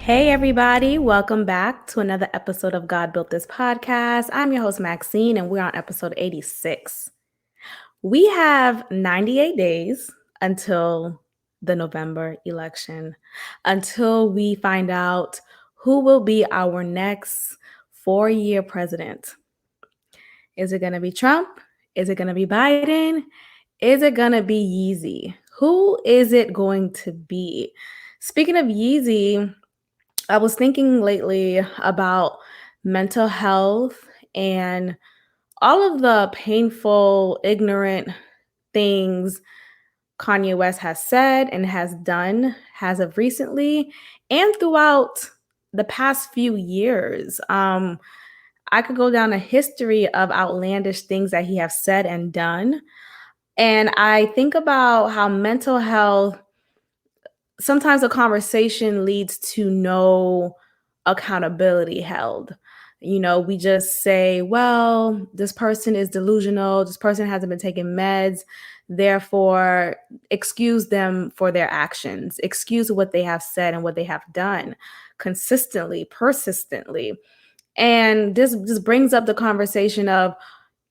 Hey, everybody. Welcome back to another episode of God Built This podcast. I'm your host, Maxine, and we're on episode 86. We have 98 days until the November election, until we find out who will be our next 4-year president. Is it going to be Trump? Is it going to be Biden? Is it going to be Yeezy? Who is it going to be? Speaking of Yeezy, I was thinking lately about mental health and all of the painful, ignorant things Kanye West has said and has done as of recently and throughout the past few years. I could go down a history of outlandish things that he has said and done. And I think about how mental health, sometimes a conversation leads to no accountability held. We just say, well, this person is delusional, this person hasn't been taking meds, therefore excuse them for their actions, excuse what they have said and what they have done consistently, persistently. And this brings up the conversation of,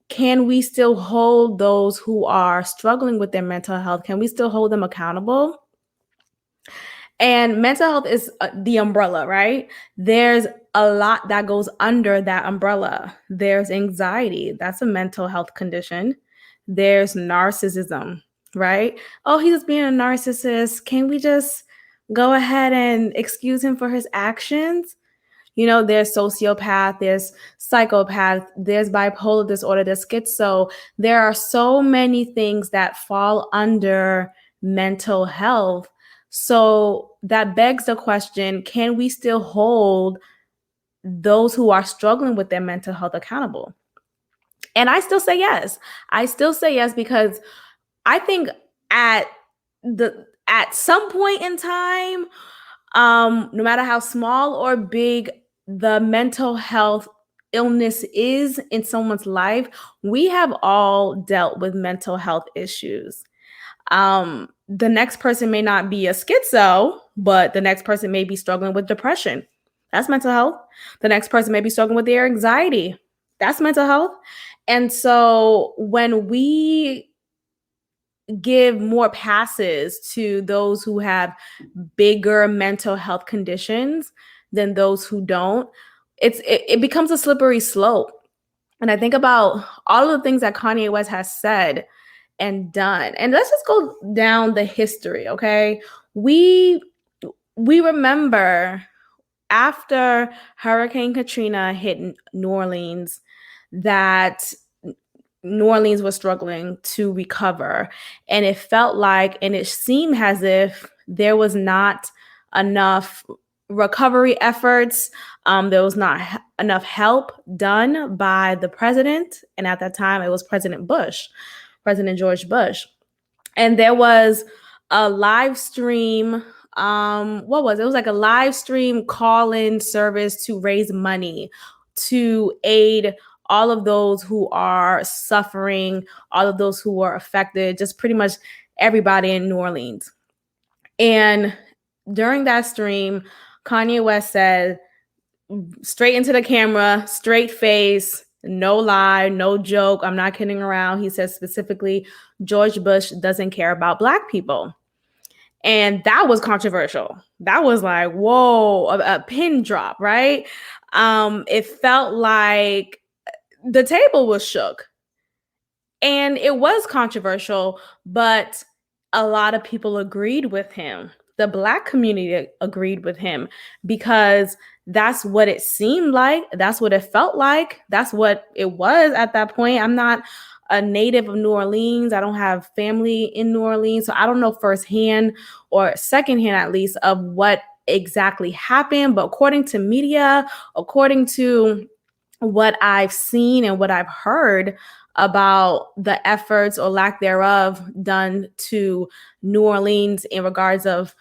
can we still hold those who are struggling with their mental health? Can we still hold them accountable? And mental health is the umbrella, right? There's a lot that goes under that umbrella. There's anxiety. That's a mental health condition. There's narcissism, right? Oh, he's just being a narcissist. Can we just go ahead and excuse him for his actions? There's sociopath, there's psychopath, there's bipolar disorder, there's schizo. There are so many things that fall under mental health. So that begs the question, can we still hold those who are struggling with their mental health accountable? And I still say yes. I still say yes because I think at some point in time, no matter how small or big the mental health illness is in someone's life, we have all dealt with mental health issues. The next person may not be a schizo, but the next person may be struggling with depression. That's mental health. The next person may be struggling with their anxiety. That's mental health. And so when we give more passes to those who have bigger mental health conditions than those who don't, it becomes a slippery slope. And I think about all of the things that Kanye West has said and done. And let's just go down the history, okay? We remember after Hurricane Katrina hit New Orleans that New Orleans was struggling to recover. And it felt like, and it seemed as if there was not enough recovery efforts. There was not enough help done by the president. And at that time, it was President George Bush. And there was a live stream. It was like a live stream call-in service to raise money to aid all of those who are suffering, all of those who are affected, just pretty much everybody in New Orleans. And during that stream, Kanye West said, straight into the camera, straight face, no lie, no joke, I'm not kidding around. He says specifically, George Bush doesn't care about Black people. And that was controversial. That was like, whoa, a pin drop, right? It felt like the table was shook. And it was controversial, but a lot of people agreed with him. The Black community agreed with him because that's what it seemed like. That's what it felt like. That's what it was at that point. I'm not a native of New Orleans. I don't have family in New Orleans. So I don't know firsthand or secondhand, at least, of what exactly happened. But according to media, according to what I've seen and what I've heard about the efforts or lack thereof done to New Orleans in regards of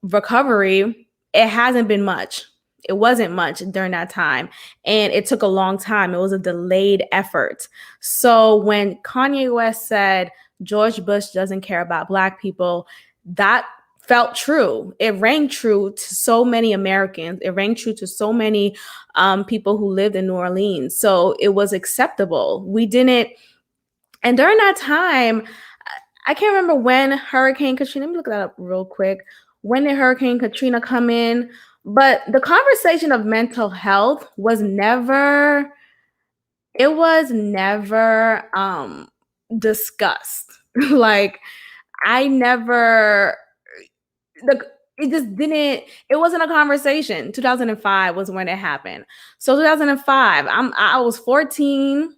recovery, it hasn't been much. It wasn't much during that time. And it took a long time. It was a delayed effort. So when Kanye West said George Bush doesn't care about Black people, that felt true. It rang true to so many Americans. It rang true to so many people who lived in New Orleans. So it was acceptable. We didn't, and during that time, I can't remember when Hurricane Katrina, let me look that up real quick. When did Hurricane Katrina come in? But the conversation of mental health was never, it was never discussed. Like, I never, the it just didn't, it wasn't a conversation. 2005 was when it happened. So 2005, I was 14.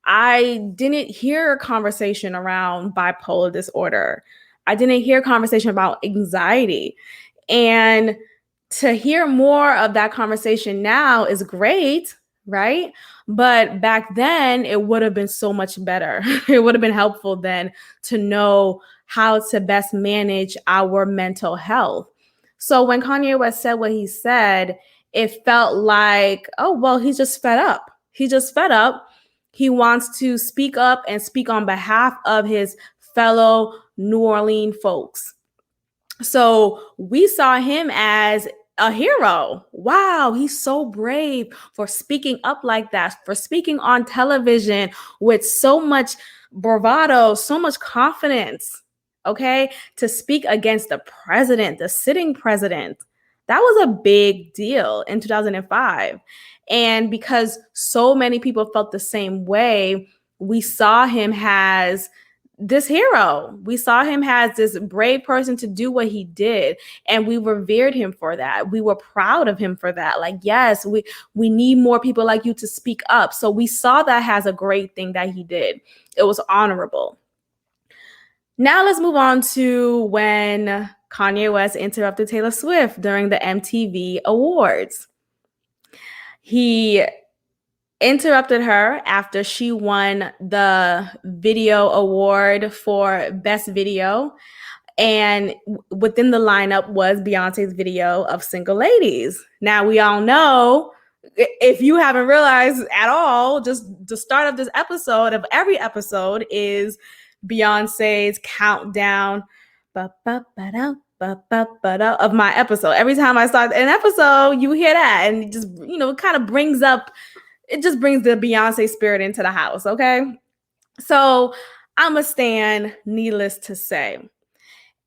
I didn't hear a conversation around bipolar disorder. I didn't hear a conversation about anxiety. And to hear more of that conversation now is great, right? But back then, it would have been so much better. It would have been helpful then to know how to best manage our mental health. So when Kanye West said what he said, it felt like, oh, well, he's just fed up. He's just fed up. He wants to speak up and speak on behalf of his fellow New Orleans folks. So we saw him as a hero. Wow, he's so brave for speaking up like that, for speaking on television with so much bravado, so much confidence, okay, to speak against the president, the sitting president. That was a big deal in 2005. And because so many people felt the same way, we saw him as this hero. We saw him as this brave person to do what he did, and we revered him for that. We were proud of him for that. Like, yes, we need more people like you to speak up. So we saw that as a great thing that he did. It was honorable. Now let's move on to when Kanye West interrupted Taylor Swift during the MTV Awards. He interrupted her after she won the video award for Best Video. And within the lineup was Beyonce's video of Single Ladies. Now, we all know, if you haven't realized at all, just the start of this episode, of every episode, is Beyonce's countdown of my episode. Every time I start an episode, you hear that. And it just, it kind of brings up, it just brings the Beyonce spirit into the house, okay? So I'm a stan, needless to say.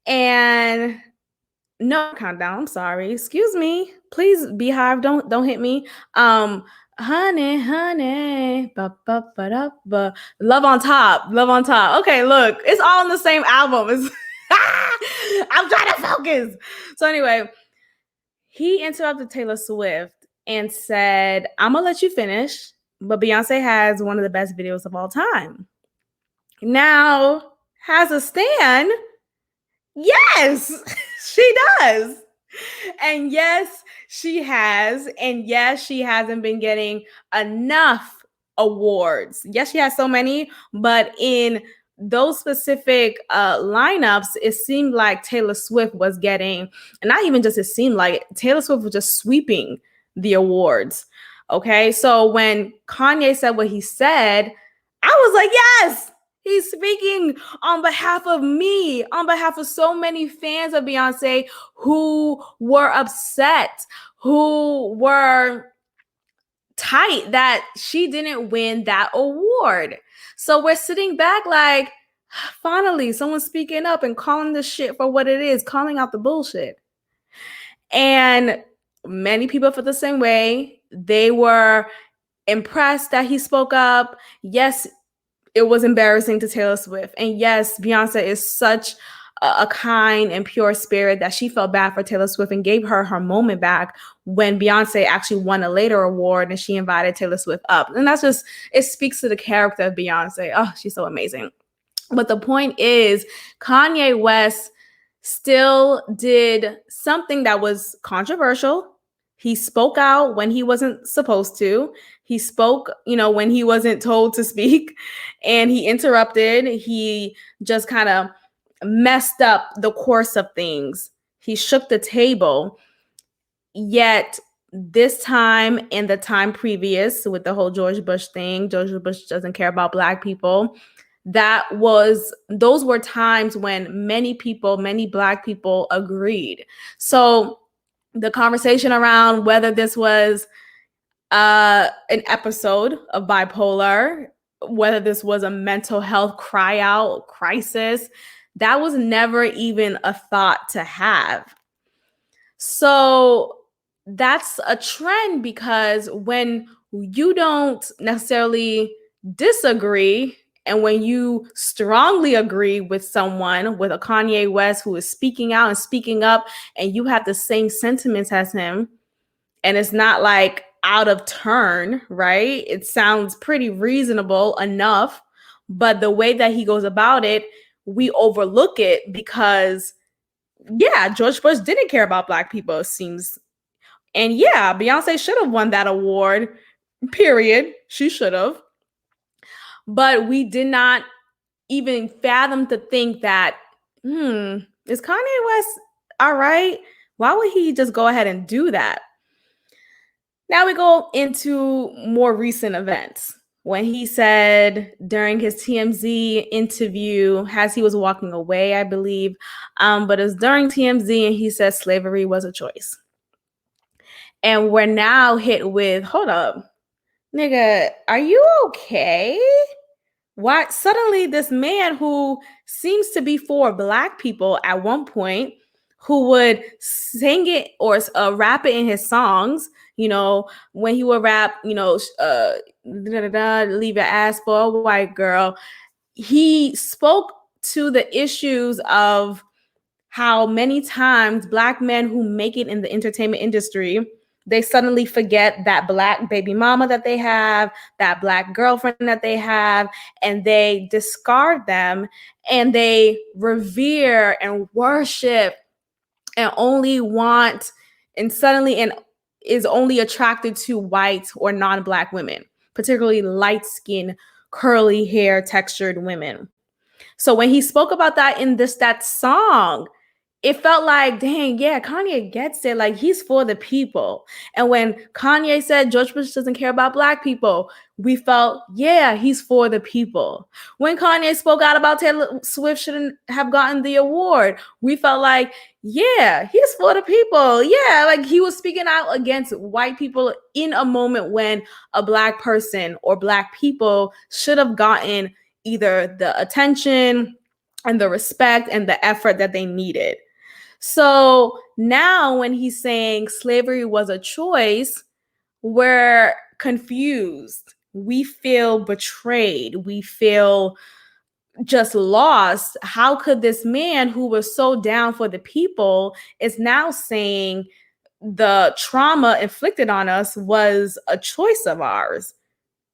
And no countdown, I'm sorry. Excuse me. Please, Beehive, don't hit me. Honey, love on top. Okay, look, it's all in the same album. I'm trying to focus. So anyway, he interrupted Taylor Swift and said, I'm gonna let you finish, but Beyonce has one of the best videos of all time. Now, has a stan? Yes, she does. And yes, she has. And yes, she hasn't been getting enough awards. Yes, she has so many, but in those specific lineups, it seemed like Taylor Swift was getting, and not even just it seemed like, Taylor Swift was just sweeping the awards. Okay, so when Kanye said what he said, I was like, yes, he's speaking on behalf of me, on behalf of so many fans of Beyonce who were upset, who were tight that she didn't win that award. So we're sitting back like, finally, someone's speaking up and calling this shit for what it is, calling out the bullshit. And many people felt the same way. They were impressed that he spoke up. Yes, it was embarrassing to Taylor Swift. And yes, Beyonce is such a kind and pure spirit that she felt bad for Taylor Swift and gave her moment back when Beyonce actually won a later award and she invited Taylor Swift up. And that's just, it speaks to the character of Beyonce. Oh, she's so amazing. But the point is, Kanye West still did something that was controversial. He spoke out when he wasn't supposed to. He spoke, when he wasn't told to speak, and he interrupted. He just kind of messed up the course of things. He shook the table. Yet this time and the time previous with the whole George Bush thing, George Bush doesn't care about Black people. those were times when many people, many Black people agreed. So the conversation around whether this was an episode of bipolar, whether this was a mental health cry out crisis, that was never even a thought to have. So that's a trend, because when you don't necessarily disagree and when you strongly agree with someone, with a Kanye West who is speaking out and speaking up, and you have the same sentiments as him, and it's not like out of turn, right? It sounds pretty reasonable enough, but the way that he goes about it, we overlook it because, yeah, George Bush didn't care about Black people, it seems. And yeah, Beyonce should have won that award, period. She should have. But we did not even fathom to think that, is Kanye West all right? Why would he just go ahead and do that? Now we go into more recent events. When he said during his TMZ interview, as he was walking away, I believe, but it was during TMZ, and he said slavery was a choice. And we're now hit with, hold up, nigga, are you okay? Why suddenly this man who seems to be for Black people at one point, who would sing it or rap it in his songs, when he would rap, leave your ass for a white girl, he spoke to the issues of how many times Black men who make it in the entertainment industry, they suddenly forget that Black baby mama that they have, that Black girlfriend that they have, and they discard them, and they revere and worship and is only attracted to white or non-Black women, particularly light-skinned, curly hair textured women. So when he spoke about that in that song, it felt like, dang, yeah, Kanye gets it. Like, he's for the people. And when Kanye said George Bush doesn't care about Black people, we felt, yeah, he's for the people. When Kanye spoke out about Taylor Swift shouldn't have gotten the award, we felt like, yeah, he's for the people. Yeah, like he was speaking out against white people in a moment when a Black person or Black people should have gotten either the attention and the respect and the effort that they needed. So now when he's saying slavery was a choice, we're confused. We feel betrayed. We feel just lost. How could this man who was so down for the people is now saying the trauma inflicted on us was a choice of ours?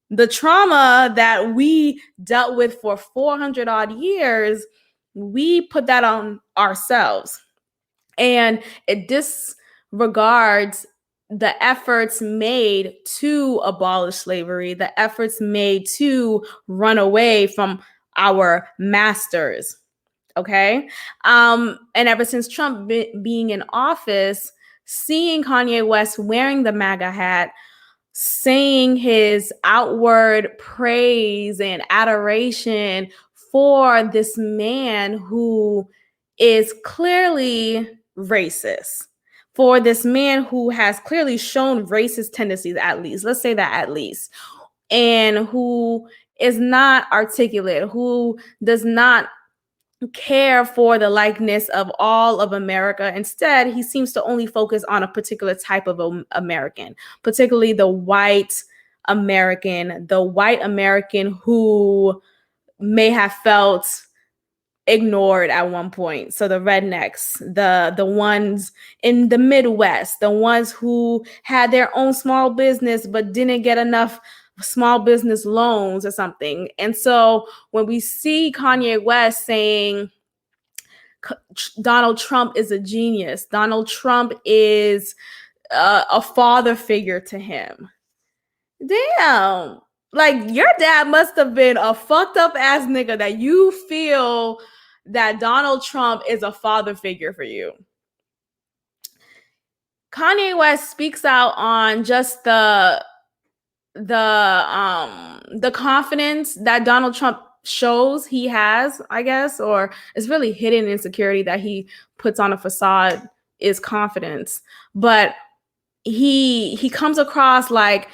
The trauma that we dealt with for 400 odd years, we put that on ourselves. And it disregards the efforts made to abolish slavery, the efforts made to run away from our masters. Okay. And ever since Trump being in office, seeing Kanye West wearing the MAGA hat, saying his outward praise and adoration for this man who is clearly racist, for this man who has clearly shown racist tendencies, at least, let's say that at least, and who is not articulate, who does not care for the likeness of all of America. Instead, he seems to only focus on a particular type of American, particularly the white American who may have felt ignored at one point. So the rednecks, the ones in the Midwest, the ones who had their own small business but didn't get enough small business loans or something. And so when we see Kanye West saying Donald Trump is a genius, Donald Trump is a father figure to him, damn, like your dad must have been a fucked up ass nigga that you feel that Donald Trump is a father figure for you. Kanye West speaks out on just the confidence that Donald Trump shows he has, I guess, or it's really hidden insecurity that he puts on a facade is confidence. But he comes across like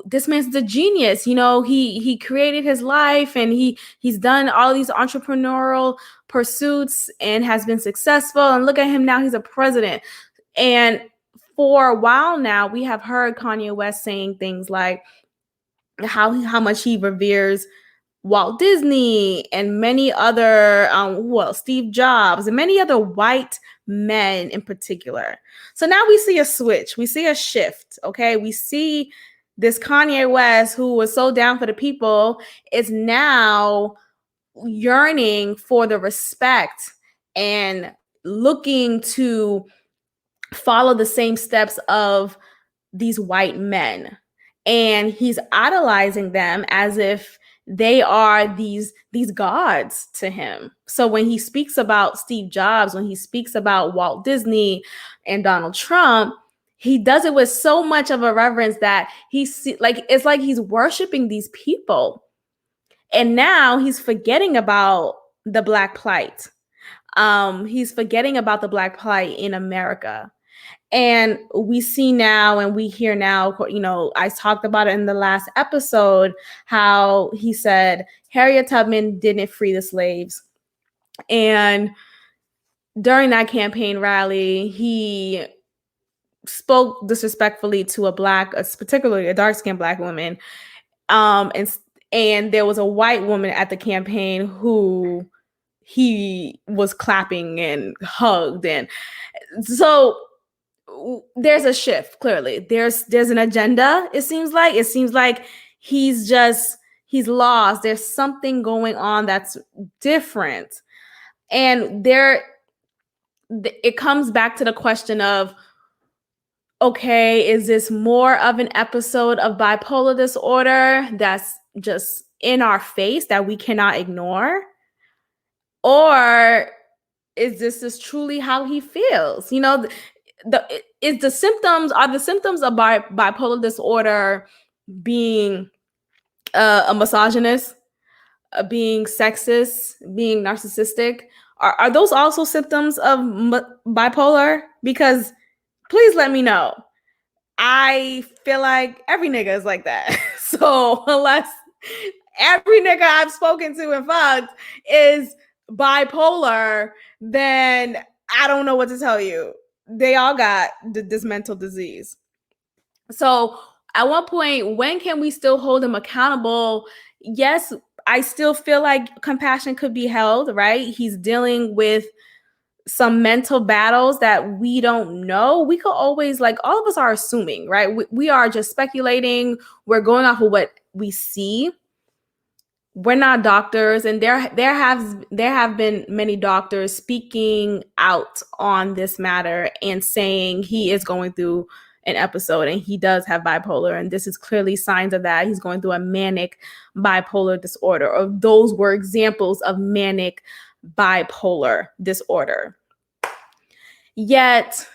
this man's the genius. He created his life, and he's done all these entrepreneurial pursuits and has been successful, and look at him now, he's a president. And for a while now, we have heard Kanye West saying things like how much he reveres Walt Disney and many other, Steve Jobs and many other white men in particular. So now we see a switch. We see a shift, okay? We see this Kanye West, who was so down for the people, is now yearning for the respect and looking to follow the same steps of these white men. And he's idolizing them as if they are these gods to him. So when he speaks about Steve Jobs, when he speaks about Walt Disney and Donald Trump, he does it with so much of a reverence that it's like he's worshiping these people. And now he's forgetting about the Black plight. He's forgetting about the Black plight in America. And we see now and we hear now, I talked about it in the last episode, how he said Harriet Tubman didn't free the slaves. And during that campaign rally, he spoke disrespectfully to particularly a dark-skinned Black woman. And there was a white woman at the campaign who he was clapping and hugged. And so there's a shift. Clearly there's an agenda. It seems like he's lost. There's something going on that's different. And it comes back to the question of, okay, is this more of an episode of bipolar disorder that's just in our face that we cannot ignore? Or is this truly how he feels? The symptoms of bipolar disorder being a misogynist, being sexist, being narcissistic? Are those also symptoms of bipolar? Because please let me know. I feel like every nigga is like that. So unless every nigga I've spoken to and fucked is bipolar, then I don't know what to tell you. They all got this mental disease. So at one point, when can we still hold him accountable? Yes, I still feel like compassion could be held, right? He's dealing with some mental battles that we don't know. We could always, all of us are assuming, right? We are just speculating. We're going off of what we see. We're not doctors, and there have been many doctors speaking out on this matter and saying he is going through an episode and he does have bipolar, and this is clearly signs of that. He's going through a manic bipolar disorder, or those were examples of manic bipolar disorder. Yet,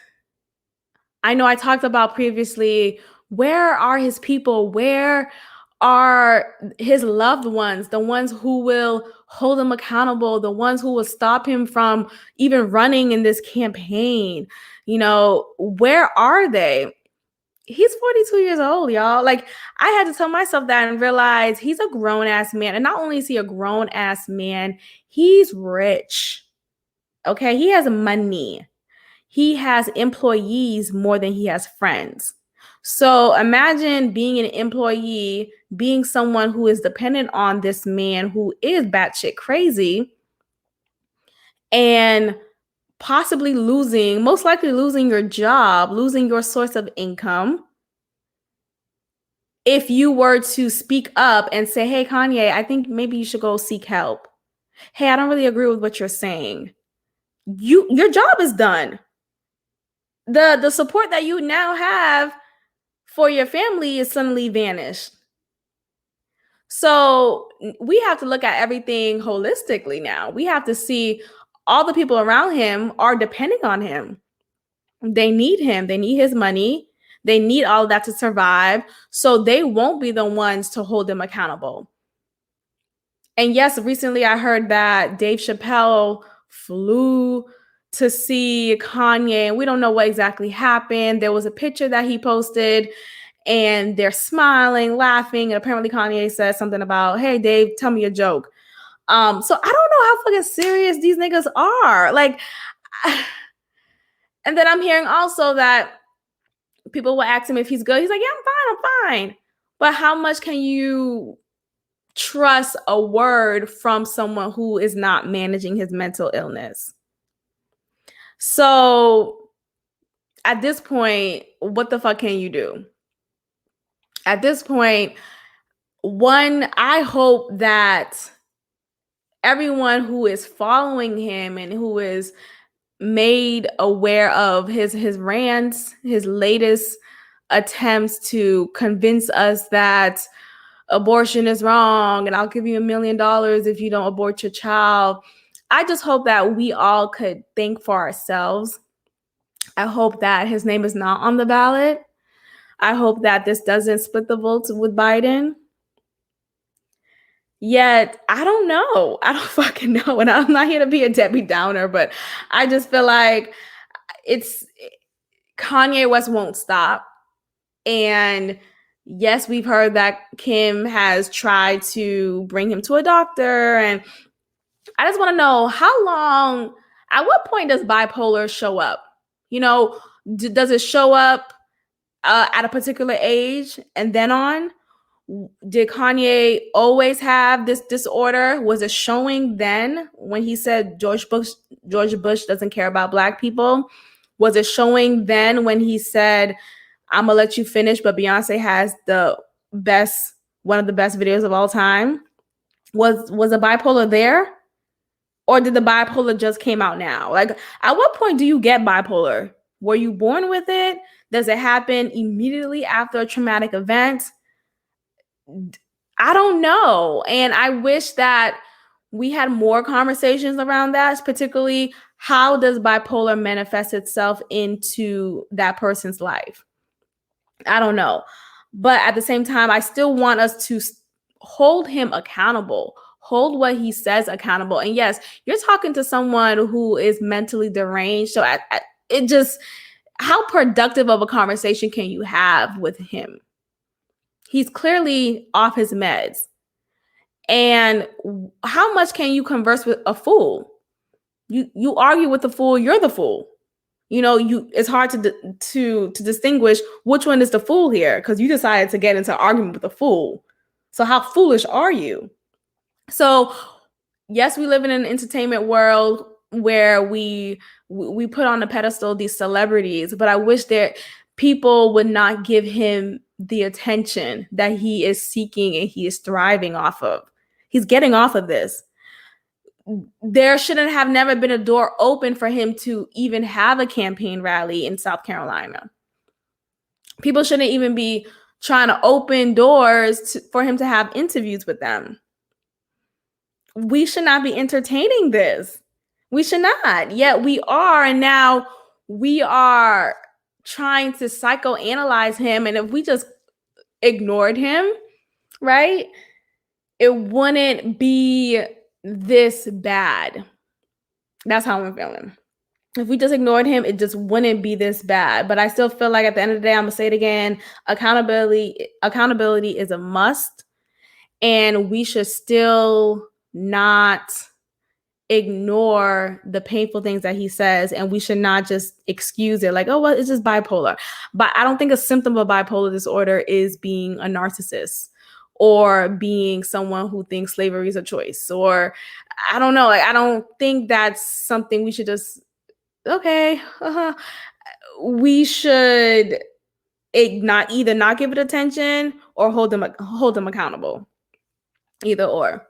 I know I talked about previously, where are his people? Where are his loved ones, the ones who will hold him accountable, the ones who will stop him from even running in this campaign? Where are they? He's 42 years old, y'all. I had to tell myself that and realize he's a grown-ass man. And not only is he a grown-ass man, he's rich. Okay, he has money. He has employees more than he has friends. So imagine being an employee, being someone who is dependent on this man who is batshit crazy, and possibly most likely losing your job, losing your source of income. If you were to speak up and say, hey, Kanye, I think maybe you should go seek help. Hey, I don't really agree with what you're saying. Your job is done. The support that you now have for your family is suddenly vanished. So we have to look at everything holistically now. We have to see all the people around him are depending on him. They need him. They need his money. They need all of that to survive. So they won't be the ones to hold him accountable. And yes, recently I heard that Dave Chappelle flew to see Kanye, and we don't know what exactly happened. There was a picture that he posted, and they're smiling, laughing, and apparently Kanye said something about, "Hey, Dave, tell me a joke." So I don't know how fucking serious these niggas are. Like, and then I'm hearing also that people will ask him if he's good. He's like, "Yeah, I'm fine." But how much can you trust a word from someone who is not managing his mental illness? So at this point, what the fuck can you do? At this point, one, I hope that everyone who is following him and who is made aware of his rants, his latest attempts to convince us that abortion is wrong and I'll give you $1 million if you don't abort your child. I just hope that we all could think for ourselves. I hope that his name is not on the ballot. I hope that this doesn't split the votes with Biden. Yet, I don't know. I don't fucking know. And I'm not here to be a Debbie Downer, but I just feel like it's Kanye West won't stop. And yes, we've heard that Kim has tried to bring him to a doctor. And I just want to know how long, at what point does bipolar show up? You know, does it show up at a particular age and then on? Did Kanye always have this disorder? Was it showing then when he said George Bush doesn't care about black people? Was it showing then when he said, "I'm gonna let you finish, but Beyonce has one of the best videos of all time"? Was a bipolar there? Or did the bipolar just came out now? Like, at what point do you get bipolar? Were you born with it? Does it happen immediately after a traumatic event? I don't know. And I wish that we had more conversations around that, particularly how does bipolar manifest itself into that person's life? I don't know. But at the same time, I still want us to hold him accountable, hold what he says accountable. And yes, you're talking to someone who is mentally deranged. So it just, how productive of a conversation can you have with him? He's clearly off his meds. And how much can you converse with a fool? You argue with the fool, you're the fool. You know, it's hard to distinguish which one is the fool here because you decided to get into an argument with a fool. So how foolish are you? So yes, we live in an entertainment world where we put on a pedestal these celebrities, but I wish that people would not give him the attention that he is seeking and he is thriving off of. He's getting off of this. There shouldn't have never been a door open for him to even have a campaign rally in South Carolina. People shouldn't even be trying to open doors for him to have interviews with them. We should not be entertaining this. We should not. Yet we are. And now we are trying to psychoanalyze him. And if we just ignored him, right, it wouldn't be this bad. That's how I'm feeling. If we just ignored him, it just wouldn't be this bad. But I still feel like at the end of the day, I'm gonna say it again, accountability is a must. And we should still not ignore the painful things that he says, and we should not just excuse it like, oh, well, it's just bipolar. But I don't think a symptom of bipolar disorder is being a narcissist or being someone who thinks slavery is a choice, or I don't know. Like, I don't think that's something we should just, okay, we should either not give it attention or hold them accountable. Either or.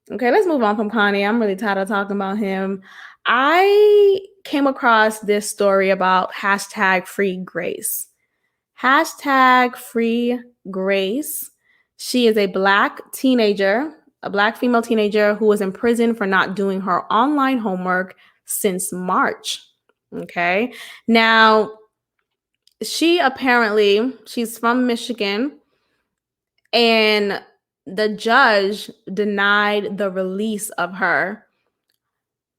Okay, let's move on from Kanye. I'm really tired of talking about him. I came across this story about #FreeGrace. #FreeGrace. She is a Black female teenager who was in prison for not doing her online homework since March. Okay. Now, she's from Michigan, and the judge denied the release of her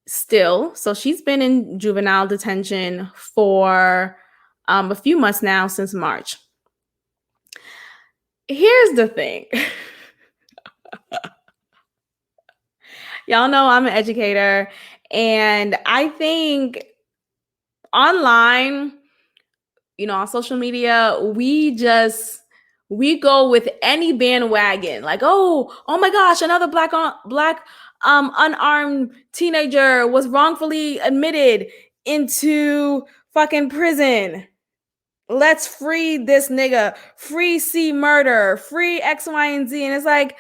still. So she's been in juvenile detention for a few months now, since March. Here's the thing. Y'all know I'm an educator, and I think online, on social media, we go with any bandwagon. Like, oh my gosh, another black unarmed teenager was wrongfully admitted into fucking prison. Let's free this nigga, free C murder, free X, Y, and Z. And it's like,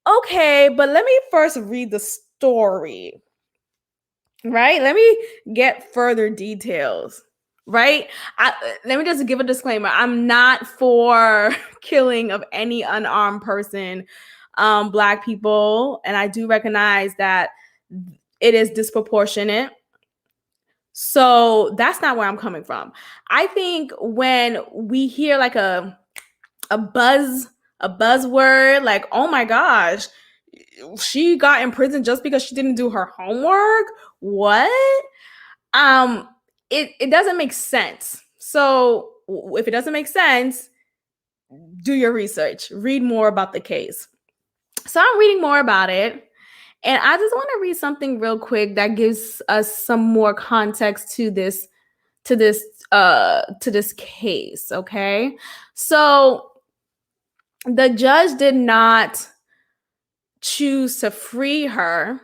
okay, but let me first read the story, right? Let me get further details, right? Let me just give a disclaimer. I'm not for killing of any unarmed person, Black people. And I do recognize that it is disproportionate. So that's not where I'm coming from. I think when we hear like a buzzword, like, oh my gosh, she got in prison just because she didn't do her homework. What? It doesn't make sense. So if it doesn't make sense, do your research, read more about the case. So I'm reading more about it. And I just want to read something real quick that gives us some more context to this case, okay? So the judge did not choose to free her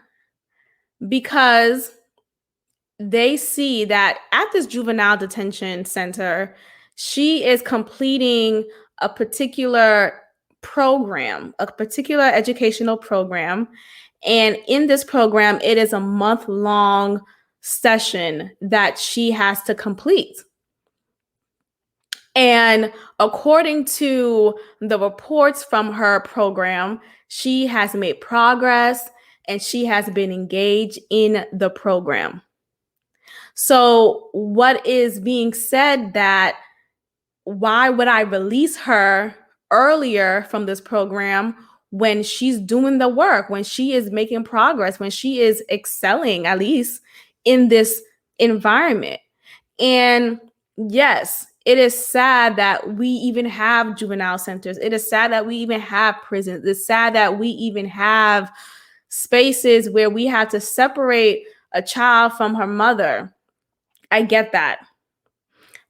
because they see that at this juvenile detention center, she is completing a particular program, a particular educational program. And in this program, it is a month-long session that she has to complete. And according to the reports from her program, she has made progress and she has been engaged in the program. So what is being said that why would I release her earlier from this program when she's doing the work, when she is making progress, when she is excelling, at least in this environment? And yes, it is sad that we even have juvenile centers. It is sad that we even have prisons. It's sad that we even have spaces where we have to separate a child from her mother. I get that.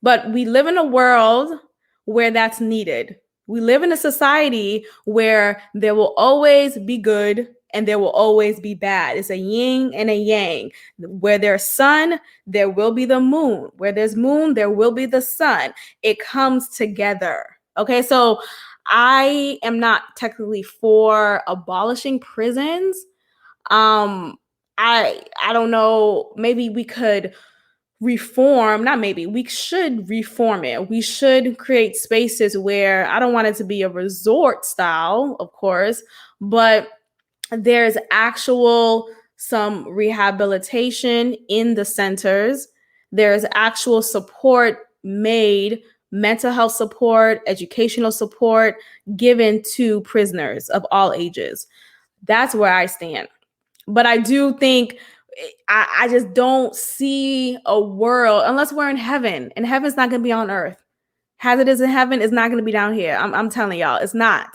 But we live in a world where that's needed. We live in a society where there will always be good and there will always be bad. It's a yin and a yang. Where there's sun, there will be the moon. Where there's moon, there will be the sun. It comes together. Okay, so I am not technically for abolishing prisons. I don't know, maybe we could reform, not maybe, we should reform it. We should create spaces where, I don't want it to be a resort style, of course, but there's actual some rehabilitation in the centers. There's actual support made, mental health support, educational support given to prisoners of all ages. That's where I stand. But I do think I just don't see a world unless we're in heaven, and heaven's not going to be on earth. As it is in heaven, it's not going to be down here. I'm telling y'all, it's not.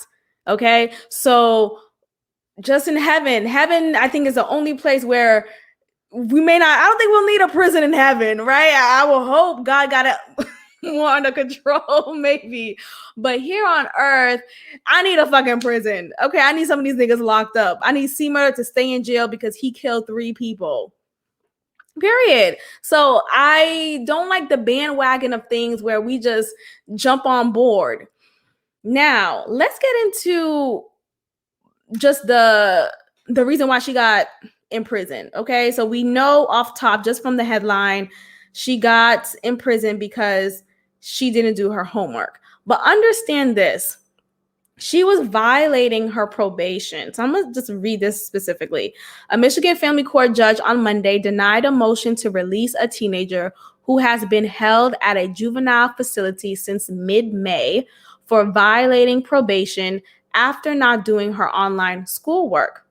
Okay. So just in heaven, I think is the only place where we may not, I don't think we'll need a prison in heaven, right? I will hope God got it more under control, maybe. But here on earth, I need a fucking prison. Okay, I need some of these niggas locked up. I need Seymour to stay in jail because he killed 3 people. Period. So I don't like the bandwagon of things where we just jump on board. Now, let's get into just the reason why she got in prison. Okay, so we know off top, just from the headline, she got in prison because she didn't do her homework. But understand this, she was violating her probation. So I'm going to just read this specifically. A Michigan family court judge on Monday denied a motion to release a teenager who has been held at a juvenile facility since mid-May for violating probation after not doing her online schoolwork,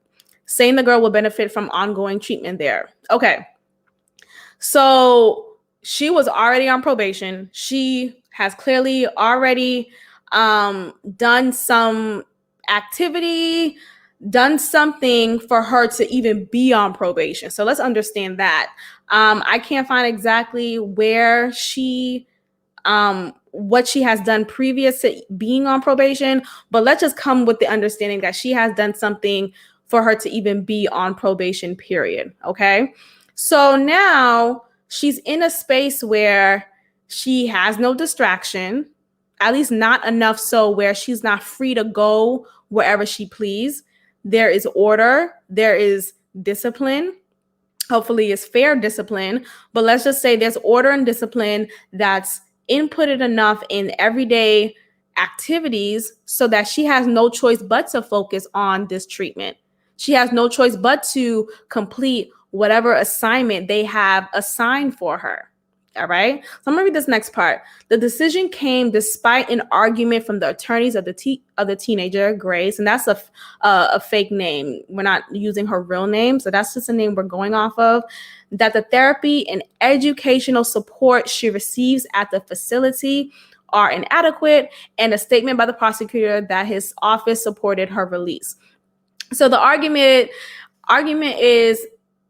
saying the girl will benefit from ongoing treatment there. Okay. So she was already on probation. She has clearly already done some activity, done something for her to even be on probation. So let's understand that. I can't find exactly where what she has done previous to being on probation, but let's just come with the understanding that she has done something for her to even be on probation, period. Okay. So now she's in a space where she has no distraction, at least not enough so where she's not free to go wherever she please. There is order, there is discipline. Hopefully it's fair discipline, but let's just say there's order and discipline that's inputted enough in everyday activities so that she has no choice but to focus on this treatment. She has no choice but to complete whatever assignment they have assigned for her. All right. So I'm gonna read this next part. The decision came despite an argument from the attorneys of the teenager, Grace, and that's a fake name. We're not using her real name, so that's just a name we're going off of. That the therapy and educational support she receives at the facility are inadequate, and a statement by the prosecutor that his office supported her release. So the argument is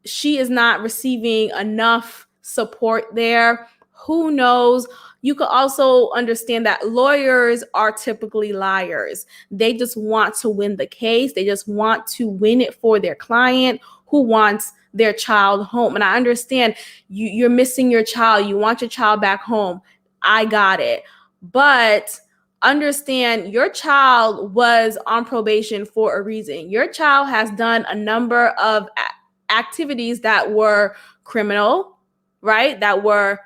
she is not receiving enough support there. Who knows? You could also understand that lawyers are typically liars. They just want to win the case. They just want to win it for their client who wants their child home. And I understand you're missing your child. You want your child back home. I got it. But understand your child was on probation for a reason. Your child has done a number of activities that were criminal, right? That were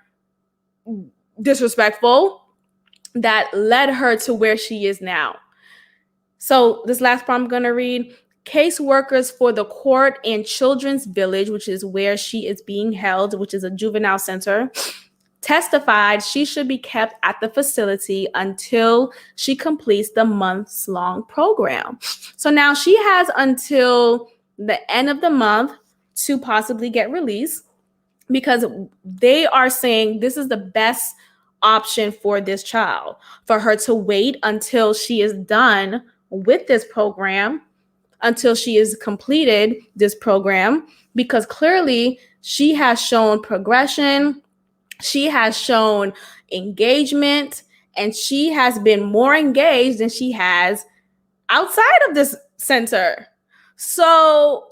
disrespectful, that led her to where she is now. So this last part I'm going to read. Caseworkers for the court and children's village, which is where she is being held, which is a juvenile center, testified she should be kept at the facility until she completes the months-long program. So now she has until the end of the month to possibly get released, because they are saying this is the best option for this child, for her to wait until she is done with this program, until she is completed this program, because clearly she has shown progression, she has shown engagement, and she has been more engaged than she has outside of this center. So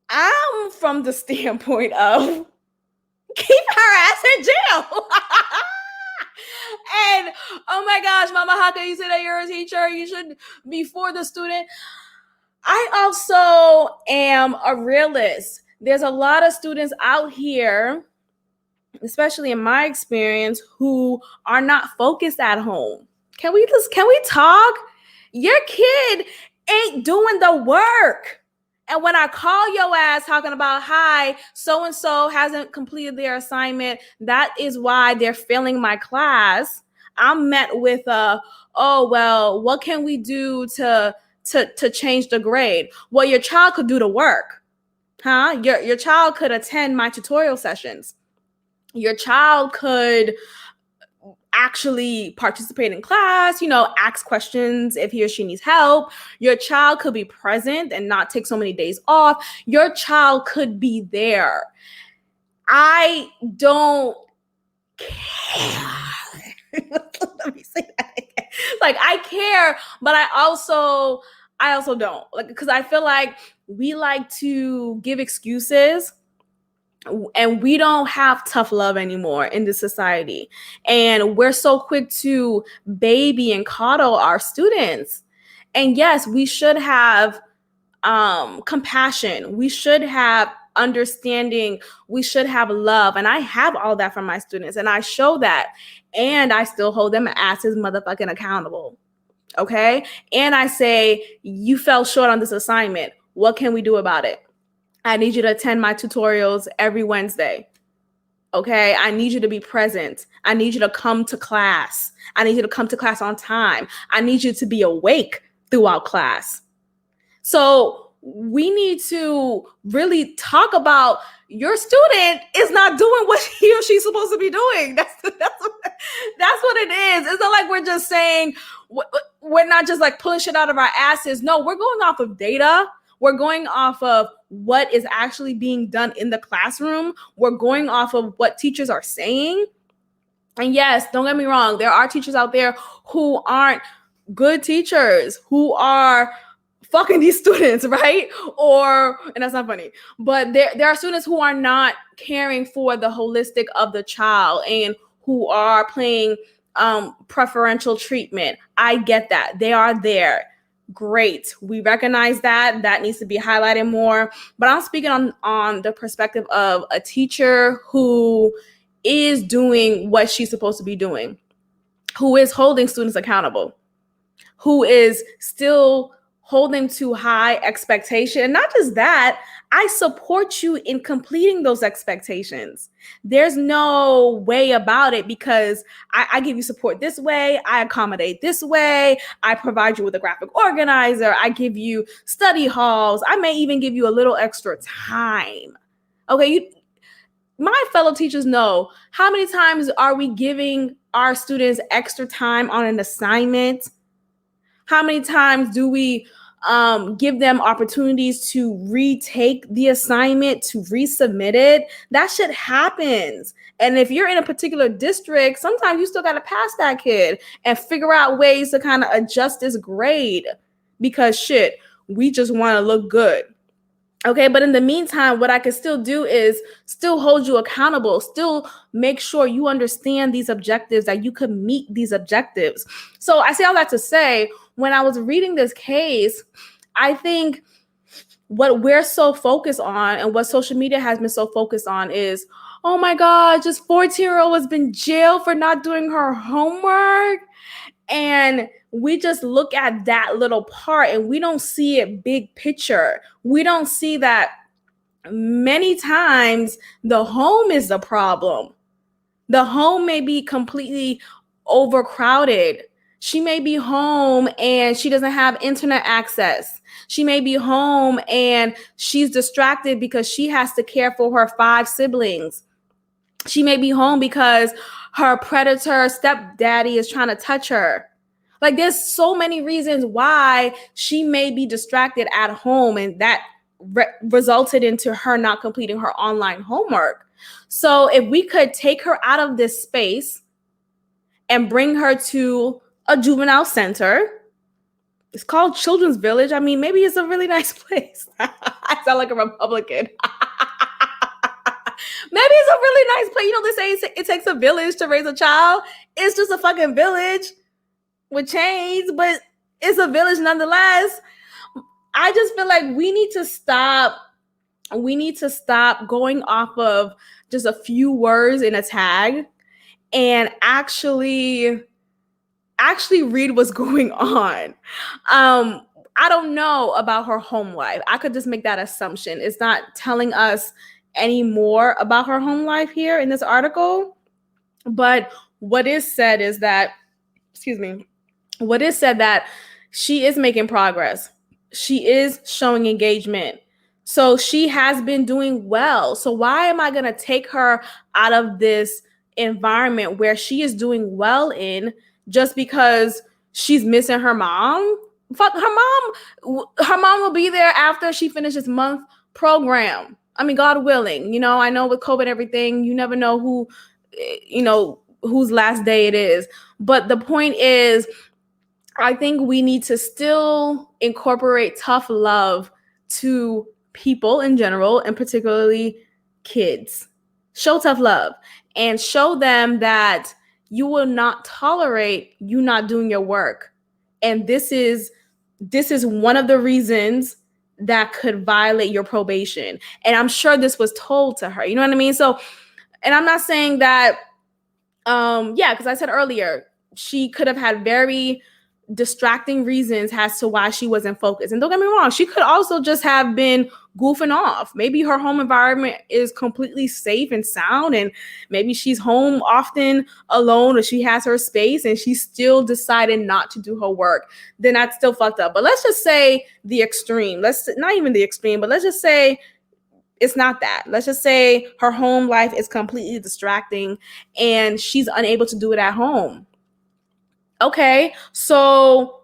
I'm from the standpoint of keep her ass in jail. And oh my gosh, Mama, how can you say that you're a teacher? You should be for the student. I also am a realist. There's a lot of students out here, especially in my experience, who are not focused at home. Can we talk? Your kid ain't doing the work. And when I call your ass talking about, hi, so-and-so hasn't completed their assignment, that is why they're failing my class, I'm met with oh, well, what can we do to change the grade? Well, your child could do the work, huh? Your child could attend my tutorial sessions. Your child could actually participate in class, ask questions if he or she needs help. Your child could be present and not take so many days off. Your child could be there. I don't care. Let me say that again. Like, I care, but I also don't. Like, because I feel like we like to give excuses, and we don't have tough love anymore in this society. And we're so quick to baby and coddle our students. And yes, we should have compassion. We should have understanding. We should have love. And I have all that from my students, and I show that. And I still hold them asses motherfucking accountable. Okay? And I say, you fell short on this assignment. What can we do about it? I need you to attend my tutorials every Wednesday. Okay? I need you to be present. I need you to come to class. I need you to come to class on time. I need you to be awake throughout class. So we need to really talk about your student is not doing what he or she's supposed to be doing. That's what it is. It's not like we're just saying, we're not just like pulling shit out of our asses. No, we're going off of data. We're going off of what is actually being done in the classroom. We're going off of what teachers are saying. And yes, don't get me wrong, there are teachers out there who aren't good teachers, who are fucking these students, right? And that's not funny, but there are students who are not caring for the holistic of the child and who are playing preferential treatment. I get that. They are there. Great. We recognize that. That needs to be highlighted more. But I'm speaking on the perspective of a teacher who is doing what she's supposed to be doing, who is holding students accountable, who is still holding to high expectation. And not just that, I support you in completing those expectations. There's no way about it, because I give you support this way, I accommodate this way, I provide you with a graphic organizer, I give you study halls, I may even give you a little extra time. Okay, my fellow teachers know, how many times are we giving our students extra time on an assignment? How many times do we give them opportunities to retake the assignment, to resubmit it? That shit happens. And if you're in a particular district, sometimes you still got to pass that kid and figure out ways to kind of adjust this grade, because shit, we just want to look good. Okay, but in the meantime, what I can still do is still hold you accountable, still make sure you understand these objectives, that you could meet these objectives. So I say all that to say, when I was reading this case, I think what we're so focused on and what social media has been so focused on is, oh my God, just 14-year-old has been jailed for not doing her homework. And we just look at that little part and we don't see it big picture. We don't see that many times the home is the problem. The home may be completely overcrowded. She may be home and she doesn't have internet access. She may be home and she's distracted because she has to care for her 5 siblings. She may be home because her predator stepdaddy is trying to touch her. Like, there's so many reasons why she may be distracted at home, and that resulted into her not completing her online homework. So if we could take her out of this space and bring her to a juvenile center, it's called Children's Village. I mean, maybe it's a really nice place. I sound like a Republican. Maybe it's a really nice place. You know, they say it takes a village to raise a child. It's just a fucking village with chains, but it's a village nonetheless. I just feel like we need to stop going off of just a few words in a tag and actually read what's going on. I don't know about her home life. I could just make that assumption. It's not telling us any more about her home life here in this article. But what is said is that, that she is making progress. She is showing engagement. So she has been doing well. So why am I going to take her out of this environment where she is doing well in just because she's missing her mom? Fuck her mom. Her mom will be there after she finishes month program. I mean, God willing, I know with COVID and everything, you never know whose last day it is. But the point is, I think we need to still incorporate tough love to people in general, and particularly kids. Show tough love and show them that you will not tolerate you not doing your work. And this is one of the reasons that could violate your probation. And I'm sure this was told to her. You know what I mean? So, and I'm not saying that, because I said earlier, she could have had very distracting reasons as to why she wasn't focused. And don't get me wrong, she could also just have been goofing off. Maybe her home environment is completely safe and sound, and maybe she's home often alone, or she has her space and she still decided not to do her work. Then that's still fucked up. But let's just say the extreme. Let's not even the extreme, but let's just say it's not that. Let's just say her home life is completely distracting and she's unable to do it at home. Okay, so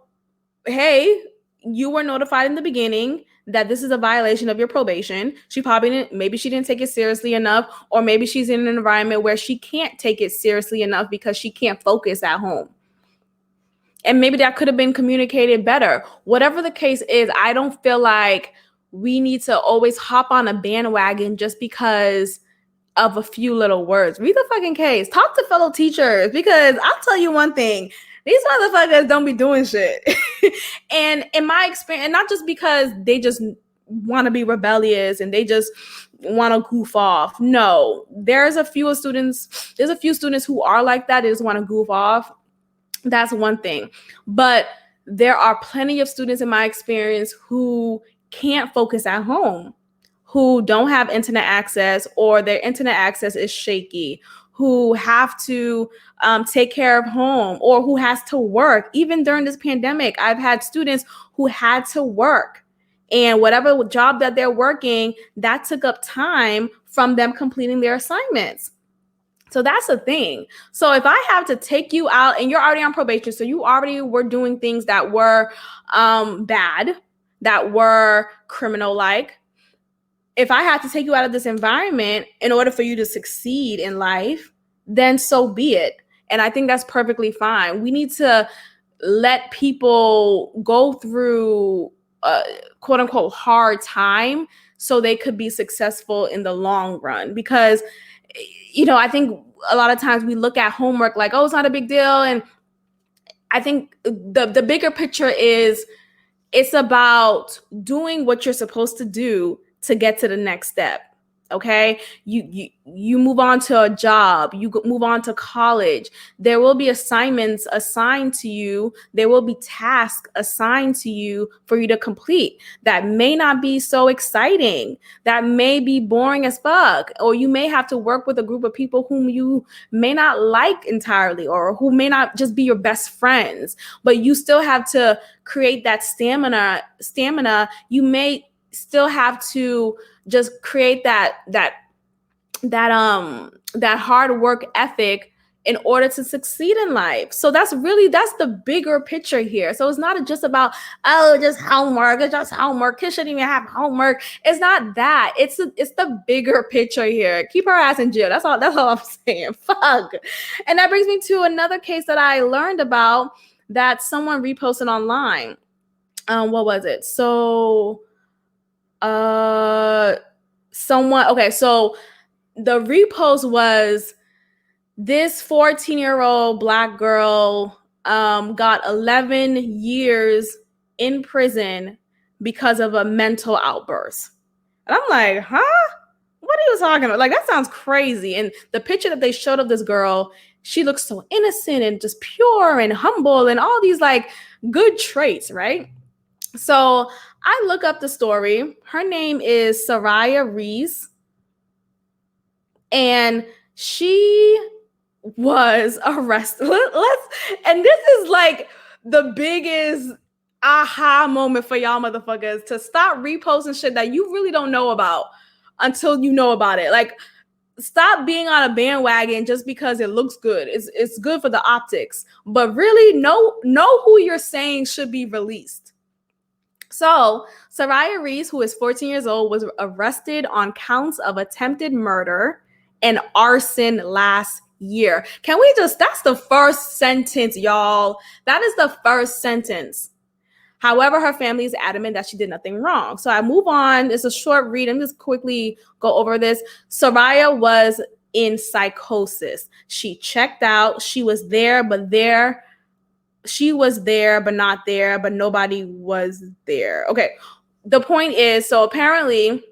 hey, you were notified in the beginning that this is a violation of your probation. She probably didn't, maybe she didn't take it seriously enough, or maybe she's in an environment where she can't take it seriously enough because she can't focus at home. And maybe that could have been communicated better. Whatever the case is, I don't feel like we need to always hop on a bandwagon just because of a few little words. Read the fucking case. Talk to fellow teachers, because I'll tell you one thing. These motherfuckers don't be doing shit. And in my experience, and not just because they just want to be rebellious and they just want to goof off. No, there's a few students who are like that. They just want to goof off. That's one thing. But there are plenty of students in my experience who can't focus at home, who don't have internet access, or their internet access is shaky, who have to take care of home, or who has to work. Even during this pandemic, I've had students who had to work, and whatever job that they're working, that took up time from them completing their assignments. So that's the thing. So if I have to take you out and you're already on probation, so you already were doing things that were bad, that were criminal-like, if I have to take you out of this environment in order for you to succeed in life, then so be it. And I think that's perfectly fine. We need to let people go through a quote unquote hard time so they could be successful in the long run. Because, I think a lot of times we look at homework like, oh, it's not a big deal. And I think the bigger picture is it's about doing what you're supposed to do to get to the next step. Okay, you move on to a job, you move on to college. There will be assignments assigned to you. There will be tasks assigned to you for you to complete that may not be so exciting, that may be boring as fuck, or you may have to work with a group of people whom you may not like entirely, or who may not just be your best friends, but you still have to create that stamina. You may still have to just create that hard work ethic in order to succeed in life. So that's the bigger picture here. So it's not just about, oh, just homework. It's just homework. Kids shouldn't even have homework. It's not that. It's the bigger picture here. Keep her ass in jail. That's all I'm saying. Fuck. And that brings me to another case that I learned about that someone reposted online. What was it? So so the repost was this 14-year-old Black girl got 11 years in prison because of a mental outburst. And I'm like, huh? What are you talking about? Like, that sounds crazy. And the picture that they showed of this girl, she looks so innocent and just pure and humble and all these like good traits, right? So I look up the story. Her name is Soraya Reese. And she was arrested. And this is like the biggest aha moment for y'all motherfuckers, to stop reposting shit that you really don't know about until you know about it. Like, stop being on a bandwagon just because it looks good. It's good for the optics, but really know who you're saying should be released. So Soraya Reese, who is 14 years old, was arrested on counts of attempted murder and arson last year. That's the first sentence, y'all. That is the first sentence. However, her family is adamant that she did nothing wrong. So I move on. It's a short read. I'm just quickly go over this. Soraya was in psychosis. She checked out. She was there, but not there, but nobody was there. Okay. The point is, so apparently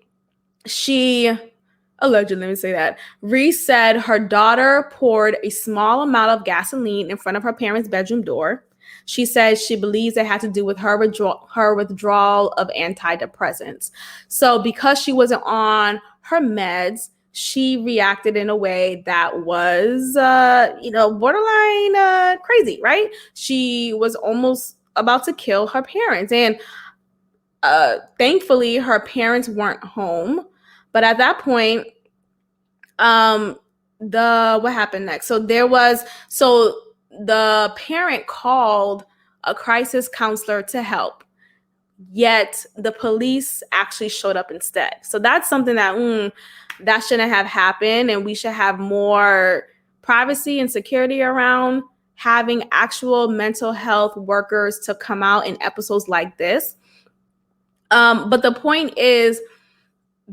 allegedly, let me say that, Reese said her daughter poured a small amount of gasoline in front of her parents' bedroom door. She says she believes it had to do with her withdrawal of antidepressants. So because she wasn't on her meds, she reacted in a way that was, borderline crazy, right? She was almost about to kill her parents. And thankfully, her parents weren't home. But at that point, what happened next? So the parent called a crisis counselor to help, yet the police actually showed up instead. So that's something that shouldn't have happened, and we should have more privacy and security around having actual mental health workers to come out in episodes like this. But the point is,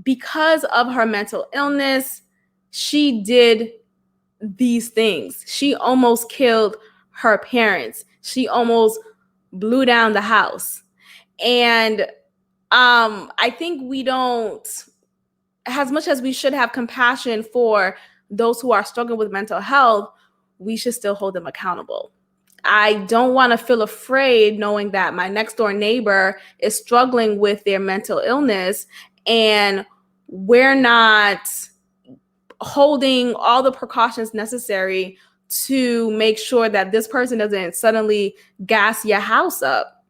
because of her mental illness, she did these things. She almost killed her parents. She almost blew down the house. And I think we don't, as much as we should have compassion for those who are struggling with mental health, we should still hold them accountable. I don't want to feel afraid knowing that my next door neighbor is struggling with their mental illness and we're not holding all the precautions necessary to make sure that this person doesn't suddenly gas your house up.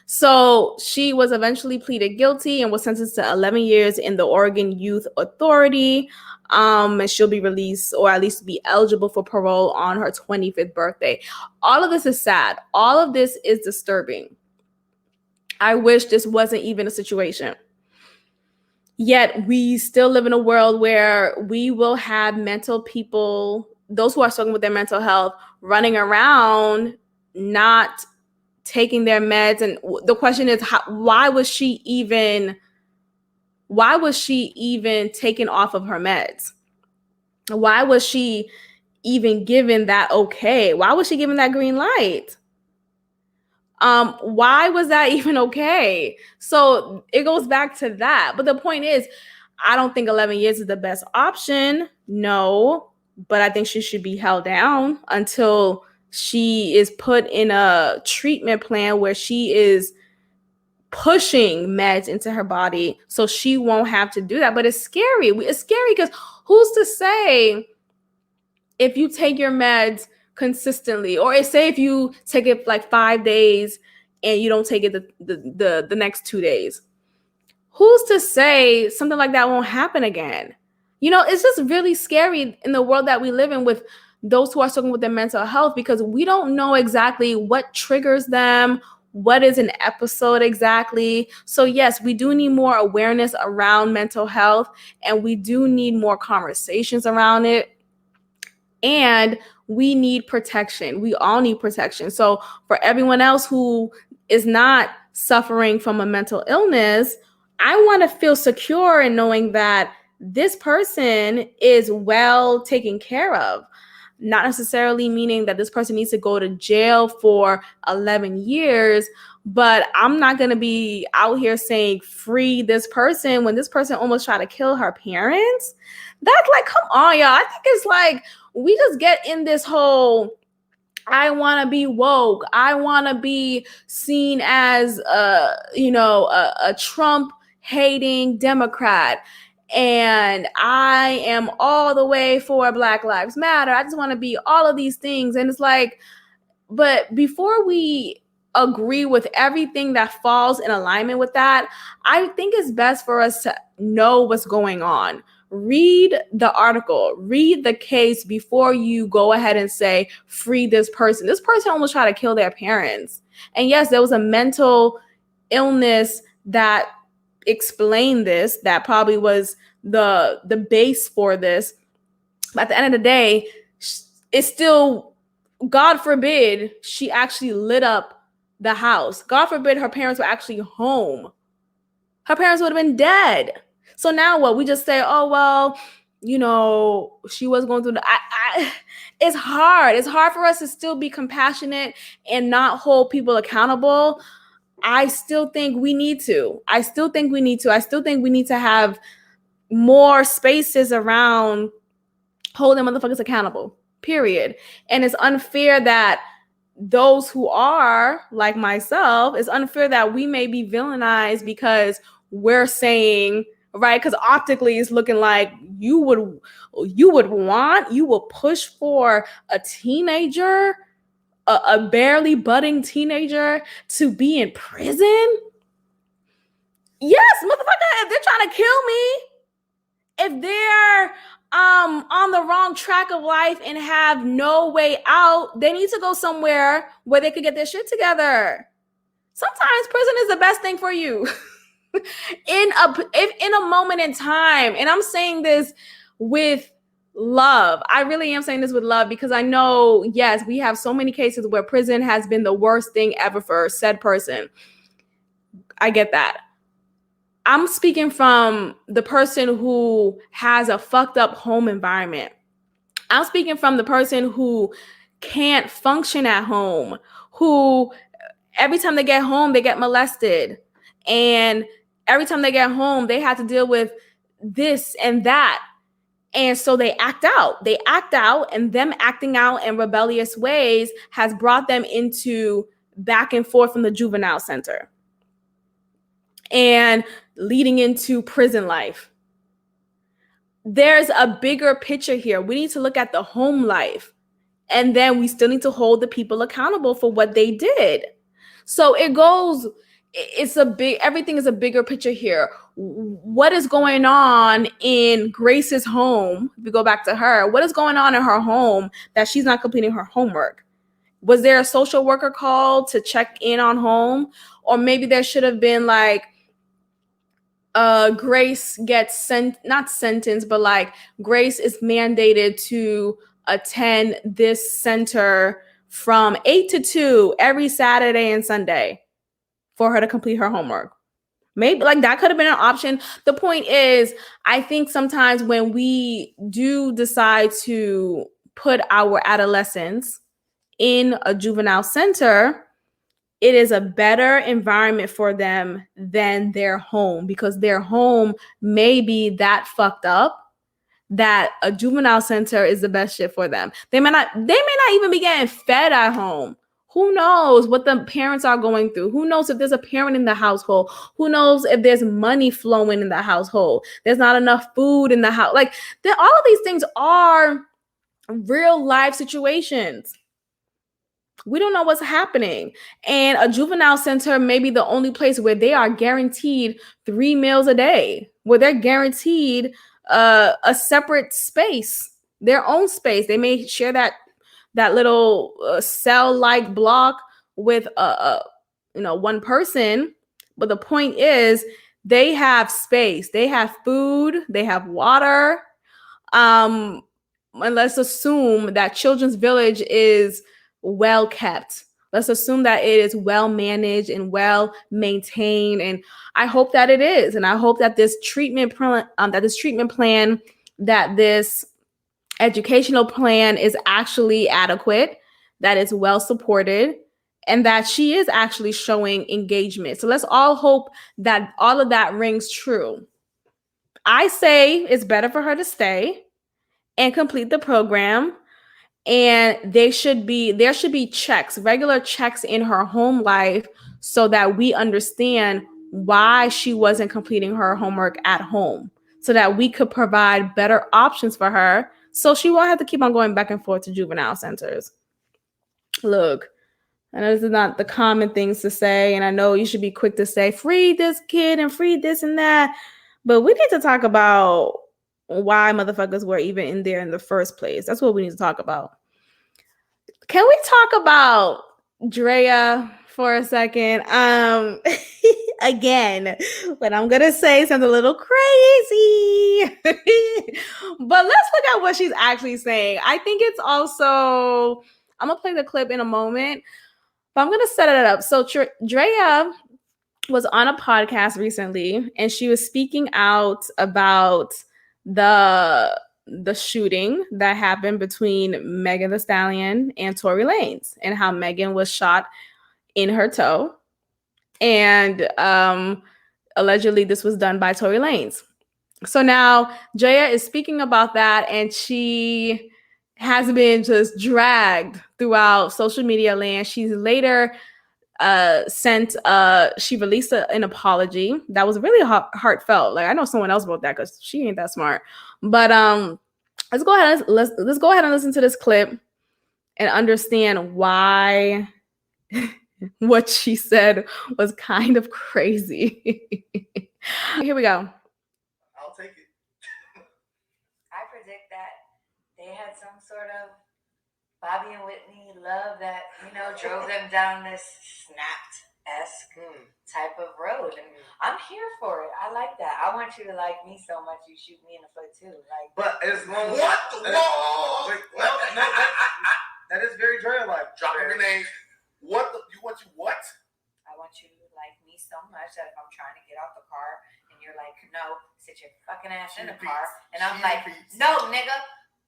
So she was eventually pleaded guilty and was sentenced to 11 years in the Oregon Youth Authority. And she'll be released, or at least be eligible for parole on her 25th birthday. All of this is sad. All of this is disturbing. I wish this wasn't even a situation. Yet we still live in a world where we will have mental people, those who are struggling with their mental health, running around not taking their meds. And the question is, why was she even taken off of her meds? Why was she even given that okay? Why was she given that green light? Why was that even okay? So it goes back to that. But the point is, I don't think 11 years is the best option. No, but I think she should be held down until she is put in a treatment plan where she is pushing meds into her body so she won't have to do that. But it's scary. It's scary because who's to say if you take your meds consistently, or say if you take it like 5 days and you don't take it the next 2 days, who's to say something like that won't happen again? It's just really scary in the world that we live in with those who are struggling with their mental health, because we don't know exactly what triggers them, what is an episode exactly. So yes, we do need more awareness around mental health, and we do need more conversations around it. And we need protection. We all need protection. So for everyone else who is not suffering from a mental illness, I want to feel secure in knowing that this person is well taken care of. Not necessarily meaning that this person needs to go to jail for 11 years, but I'm not going to be out here saying free this person when this person almost tried to kill her parents. That's like, come on, y'all. I think it's like we just get in this whole, I want to be woke. I want to be seen as a Trump hating Democrat. And I am all the way for Black Lives Matter. I just want to be all of these things. And it's like, but before we agree with everything that falls in alignment with that, I think it's best for us to know what's going on. Read the article, read the case before you go ahead and say, free this person. This person almost tried to kill their parents. And yes, there was a mental illness that explained this, that probably was the base for this. But at the end of the day, it's still, God forbid, she actually lit up the house. God forbid her parents were actually home. Her parents would have been dead. So now what? We just say, oh, well, she was going through it's hard. It's hard for us to still be compassionate and not hold people accountable. I still think we need to. I still think we need to have more spaces around holding motherfuckers accountable, period. And it's unfair that those who are like myself, it's unfair that we may be villainized because we're saying, right, because optically it's looking like you would push for a teenager, a barely budding teenager, to be in prison. Yes, motherfucker, if they're trying to kill me, if they're on the wrong track of life and have no way out, they need to go somewhere where they could get their shit together. Sometimes prison is the best thing for you. in a moment in time. And I'm saying this with love. I really am saying this with love, because I know, yes, we have so many cases where prison has been the worst thing ever for said person. I get that. I'm speaking from the person who has a fucked up home environment. I'm speaking from the person who can't function at home, who every time they get home, they get molested. And every time they get home, they have to deal with this and that. And so they act out. They act out, and them acting out in rebellious ways has brought them into back and forth from the juvenile center and leading into prison life. There's a bigger picture here. We need to look at the home life, and then we still need to hold the people accountable for what they did. So everything is a bigger picture here. What is going on in Grace's home? If we go back to her, what is going on in her home that she's not completing her homework? Was there a social worker called to check in on home? Or maybe there should have been like, Grace gets not sentenced, but like Grace is mandated to attend this center from 8 to 2 every Saturday and Sunday for her to complete her homework. Maybe like that could have been an option. The point is, I think sometimes when we do decide to put our adolescents in a juvenile center, it is a better environment for them than their home, because their home may be that fucked up that a juvenile center is the best shit for them. They may not even be getting fed at home. Who knows what the parents are going through? Who knows if there's a parent in the household? Who knows if there's money flowing in the household? There's not enough food in the house. Like, all of these things are real life situations. We don't know what's happening. And a juvenile center may be the only place where they are guaranteed 3 meals a day, where they're guaranteed a separate space, their own space. They may share that little cell-like block with one person. But the point is, they have space, they have food, they have water. And let's assume that Children's Village is well kept. Let's assume that it is well managed and well maintained. And I hope that it is. And I hope that this treatment plan, that this educational plan is actually adequate, that it's well supported, and that she is actually showing engagement. So let's all hope that all of that rings true. I say it's better for her to stay and complete the program. And there should be checks, regular checks in her home life, so that we understand why she wasn't completing her homework at home, so that we could provide better options for her, so she won't have to keep on going back and forth to juvenile centers. Look, I know this is not the common things to say, and I know you should be quick to say, free this kid and free this and that, but we need to talk about why motherfuckers were even in there in the first place. That's what we need to talk about. Can we talk about Drea for a second? Again, but I'm gonna say something a little crazy. But let's look at what she's actually saying. I think it's also, I'm gonna play the clip in a moment, but I'm gonna set it up. So Drea was on a podcast recently, and she was speaking out about the shooting that happened between Megan Thee Stallion and Tory Lanez, and how Megan was shot in her toe, and allegedly this was done by Tory Lanez. So now Drea is speaking about that, and she has been just dragged throughout social media land. She's later she released an apology that was really heartfelt. Like, I know someone else wrote that because she ain't that smart. But let's go ahead and listen to this clip and understand why what she said was kind of crazy. Here we go. I'll take it. I predict that they had some sort of Bobby and Whitney love that, drove them down this Snapped-esque type of road. And I'm here for it. I like that. I want you to like me so much you shoot me in the foot too. Like, but as long as that is very Dre-like. Dropping grenades. What? I want you to like me so much that if I'm trying to get out the car and you're like, no, sit your fucking ass in the car, and I'm like, no, nigga,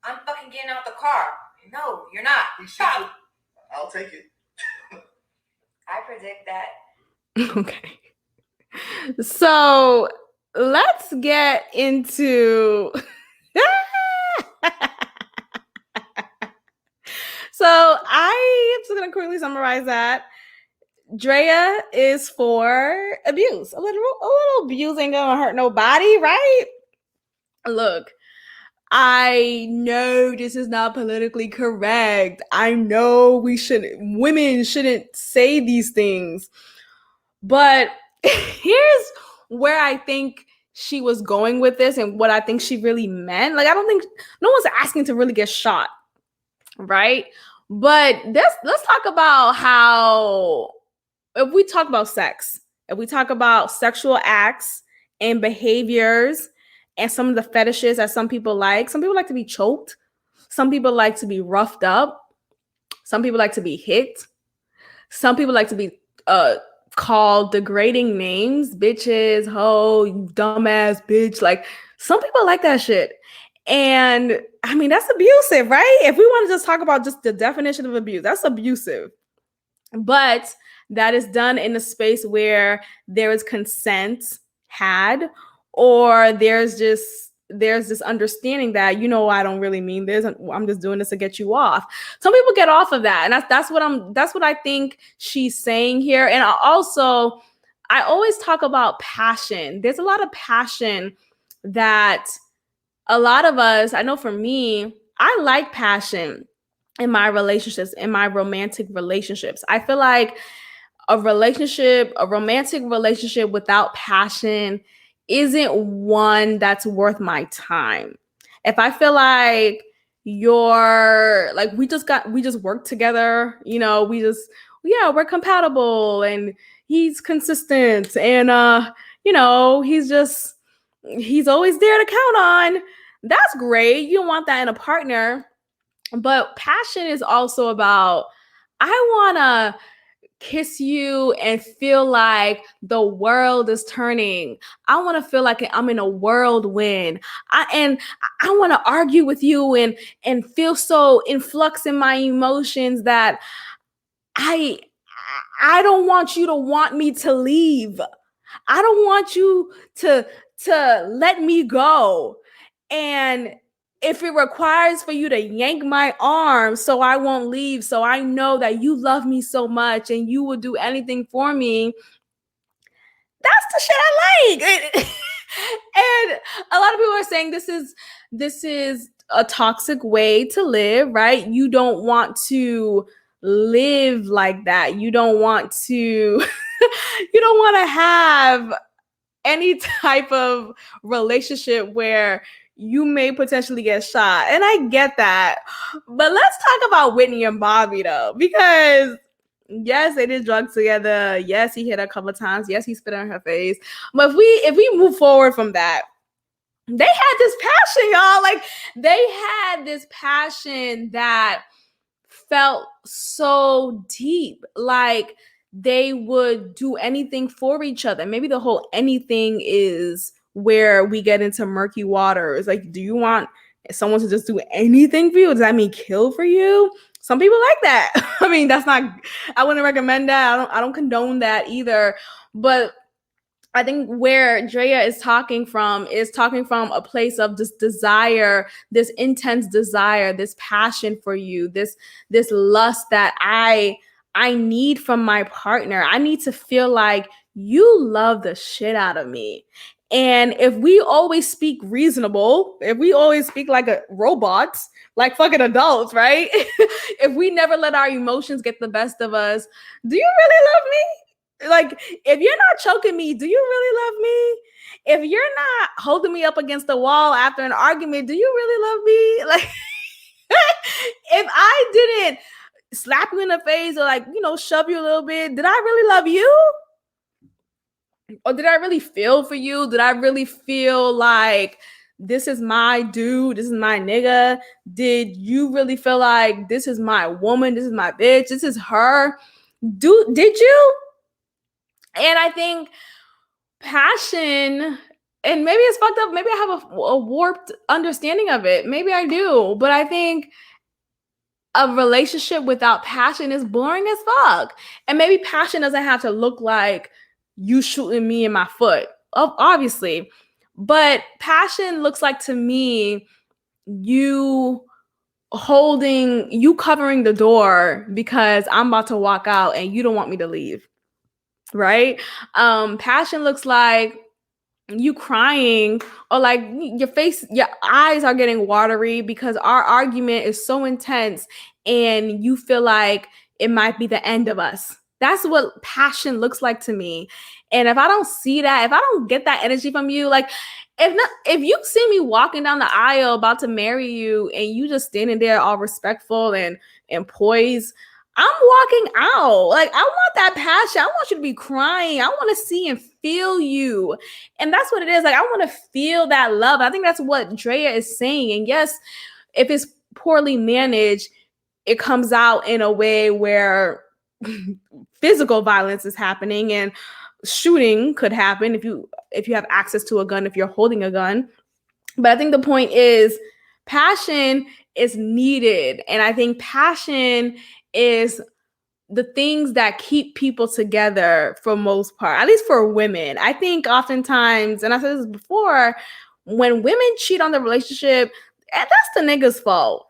I'm fucking getting out the car. No, you're not. I'll take it. I predict that. Okay. So let's get into. So I am just going to quickly summarize that. Drea is for abuse. A little abuse ain't going to hurt nobody, right? Look, I know this is not politically correct. I know women shouldn't say these things. But here's where I think she was going with this and what I think she really meant. Like, I don't think no one's asking to really get shot, right? But let's talk about how, if we talk about sex, if we talk about sexual acts and behaviors and some of the fetishes that some people like to be choked. Some people like to be roughed up. Some people like to be hit. Some people like to be called degrading names, bitches, hoe, dumbass bitch. Like, some people like that shit. And I mean, that's abusive, right? If we want to just talk about just the definition of abuse, that's abusive. But that is done in a space where there is consent had, or there's this understanding that, I don't really mean this. I'm just doing this to get you off. Some people get off of that. And that's what I think she's saying here. And I always talk about passion. There's a lot of passion that a lot of us, I know for me, I like passion in my relationships, in my romantic relationships. I feel like a romantic relationship without passion isn't one that's worth my time. If I feel like you're like, we just work together, we're compatible and he's consistent and he's always there to count on. That's great. You don't want that in a partner. But passion is also about, I want to kiss you and feel like the world is turning. I want to feel like I'm in a whirlwind. I want to argue with you and feel so in flux in my emotions that I don't want you to want me to leave. I don't want you to let me go. And if it requires for you to yank my arm so I won't leave, so I know that you love me so much and you will do anything for me, that's the shit I like. And a lot of people are saying this is a toxic way to live, right? You don't want to live like that. You don't want to have any type of relationship where you may potentially get shot. And I get that. But let's talk about Whitney and Bobby though, because yes, they did drugs together. Yes, he hit her a couple of times. Yes, he spit on her face. But if we move forward from that, they had this passion, y'all. Like, they had this passion that felt so deep. Like, they would do anything for each other. Maybe the whole anything is where we get into murky waters. Like, do you want someone to just do anything for you? Does that mean kill for you? Some people like that. I mean, I wouldn't recommend that. I don't condone that either. But I think where Drea is talking from a place of this desire, this intense desire, this passion for you, this lust that I need from my partner. I need to feel like you love the shit out of me. And if we always speak reasonable, if we always speak like a robots, like fucking adults, right? If we never let our emotions get the best of us, do you really love me? Like, if you're not choking me, do you really love me? If you're not holding me up against the wall after an argument, do you really love me? Like, if I didn't slap you in the face or, like, shove you a little bit, did I really love you? Or did I really feel for you? Did I really feel like this is my dude, this is my nigga? Did you really feel like this is my woman, this is my bitch, this is her? Did you? And I think passion, and maybe it's fucked up, maybe I have a warped understanding of it, maybe I do, but I think a relationship without passion is boring as fuck. And maybe passion doesn't have to look like you shooting me in my foot, obviously, but passion looks like, to me, you covering the door because I'm about to walk out and you don't want me to leave. Right? Passion looks like you crying, or like your eyes are getting watery because our argument is so intense and you feel like it might be the end of us. That's what passion looks like to me. And if I don't see that, if I don't get that energy from you, like, if you see me walking down the aisle about to marry you and you just standing there all respectful and poised, I'm walking out. Like, I want that passion. I want you to be crying. I want to see and feel you. And that's what it is. Like, I want to feel that love. I think that's what Drea is saying. And yes, if it's poorly managed, it comes out in a way where physical violence is happening and shooting could happen if you have access to a gun, if you're holding a gun. But I think the point is, passion is needed. And I think passion is the things that keep people together for most part, at least for women. I think oftentimes, and I said this before, when women cheat on the relationship, that's the nigga's fault.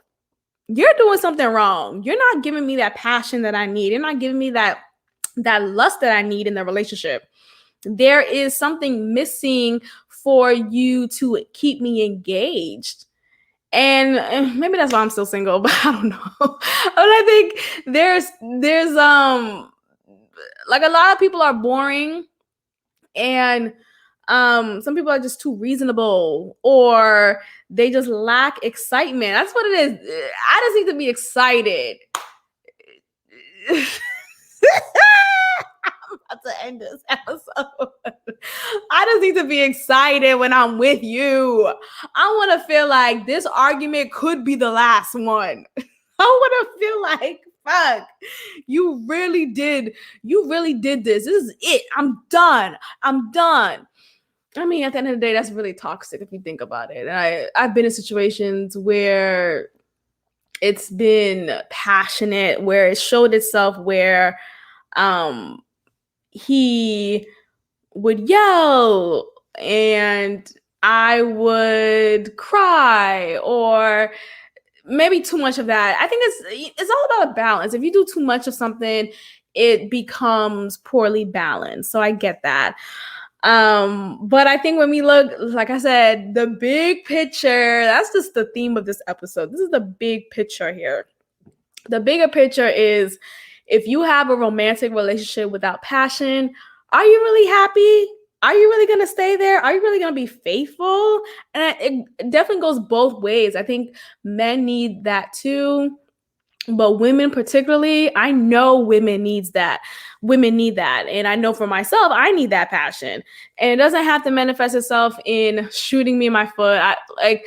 You're doing something wrong. You're not giving me that passion that I need. You're not giving me that lust that I need in the relationship. There is something missing for you to keep me engaged. And maybe that's why I'm still single, but I don't know. But I think there's like, a lot of people are boring, and some people are just too reasonable, or they just lack excitement. That's what it is. I just need to be excited. I'm about to end this episode. I just need to be excited when I'm with you. I want to feel like this argument could be the last one. I want to feel like, fuck, you really did this. This is it. I'm done. I mean, at the end of the day, that's really toxic if you think about it. And I've been in situations where it's been passionate, where it showed itself, where he would yell and I would cry, or maybe too much of that. I think it's all about a balance. If you do too much of something, it becomes poorly balanced. So I get that. But I think when we look, like I said, the big picture, that's just the theme of this episode. This is the big picture here. The bigger picture is, if you have a romantic relationship without passion, are you really happy? Are you really going to stay there? Are you really going to be faithful? And it definitely goes both ways. I think men need that too. But women particularly, I know women need that. And I know for myself, I need that passion. And it doesn't have to manifest itself in shooting me in my foot. I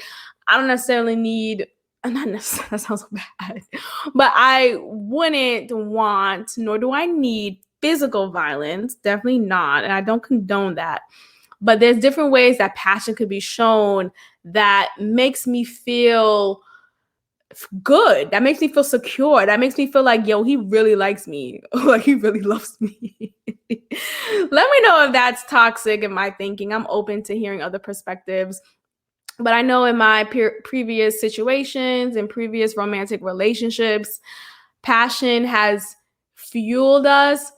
don't necessarily need, not necessarily, that sounds so bad, but I wouldn't want, nor do I need, physical violence. Definitely not. And I don't condone that. But there's different ways that passion could be shown that makes me feel good. That makes me feel secure. That makes me feel like, yo, he really likes me. Like he really loves me. Let me know if that's toxic in my thinking. I'm open to hearing other perspectives. But I know in my previous situations and previous romantic relationships, passion has fueled us,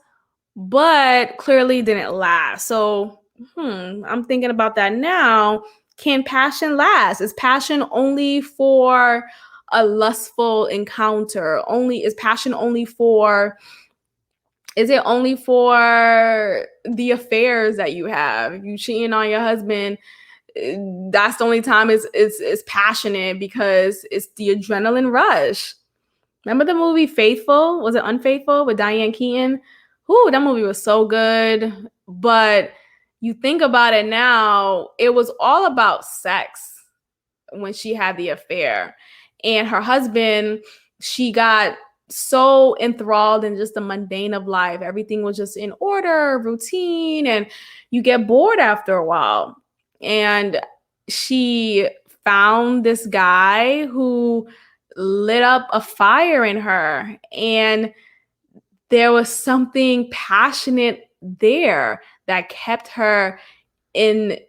but clearly didn't last. So I'm thinking about that now. Can passion last? Is passion only for a lustful encounter? Is passion only for, is it only for the affairs that you have? If you cheating on your husband, that's the only time it's passionate because it's the adrenaline rush. Remember the movie Faithful? Was it Unfaithful with Diane Keaton? Ooh, that movie was so good. But you think about it now, it was all about sex when she had the affair. And her husband, she got so enthralled in just the mundane of life. Everything was just in order, routine, and you get bored after a while. And she found this guy who lit up a fire in her, and there was something passionate there that kept her in